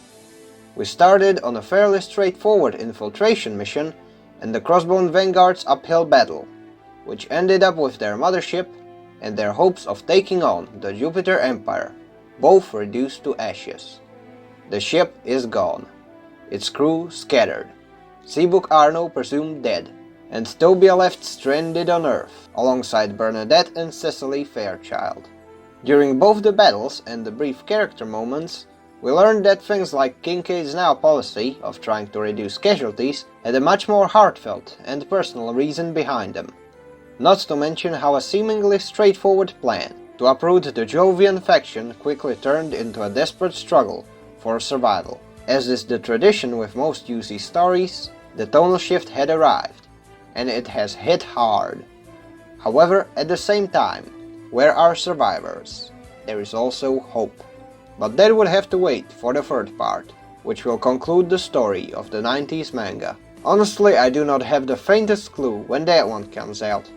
We started on a fairly straightforward infiltration mission and the Crossbone Vanguard's uphill battle, which ended up with their mothership and their hopes of taking on the Jupiter Empire, both reduced to ashes. The ship is gone, its crew scattered, Seabook Arno presumed dead, and Tobia left stranded on Earth, alongside Bernadette and Cecily Fairchild. During both the battles and the brief character moments, we learned that things like Kincaid's now policy of trying to reduce casualties had a much more heartfelt and personal reason behind them. Not to mention how a seemingly straightforward plan to uproot the Jovian faction quickly turned into a desperate struggle for survival. As is the tradition with most UC stories, the tonal shift had arrived, and it has hit hard. However, at the same time, where are survivors? There is also hope. But that would have to wait for the third part, which will conclude the story of the 90s manga. Honestly, I do not have the faintest clue when that one comes out.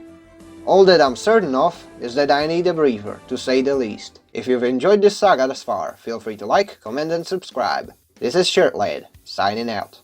All that I'm certain of is that I need a breather, to say the least. If you've enjoyed this saga thus far, feel free to like, comment and subscribe. This is Shirtlad, signing out.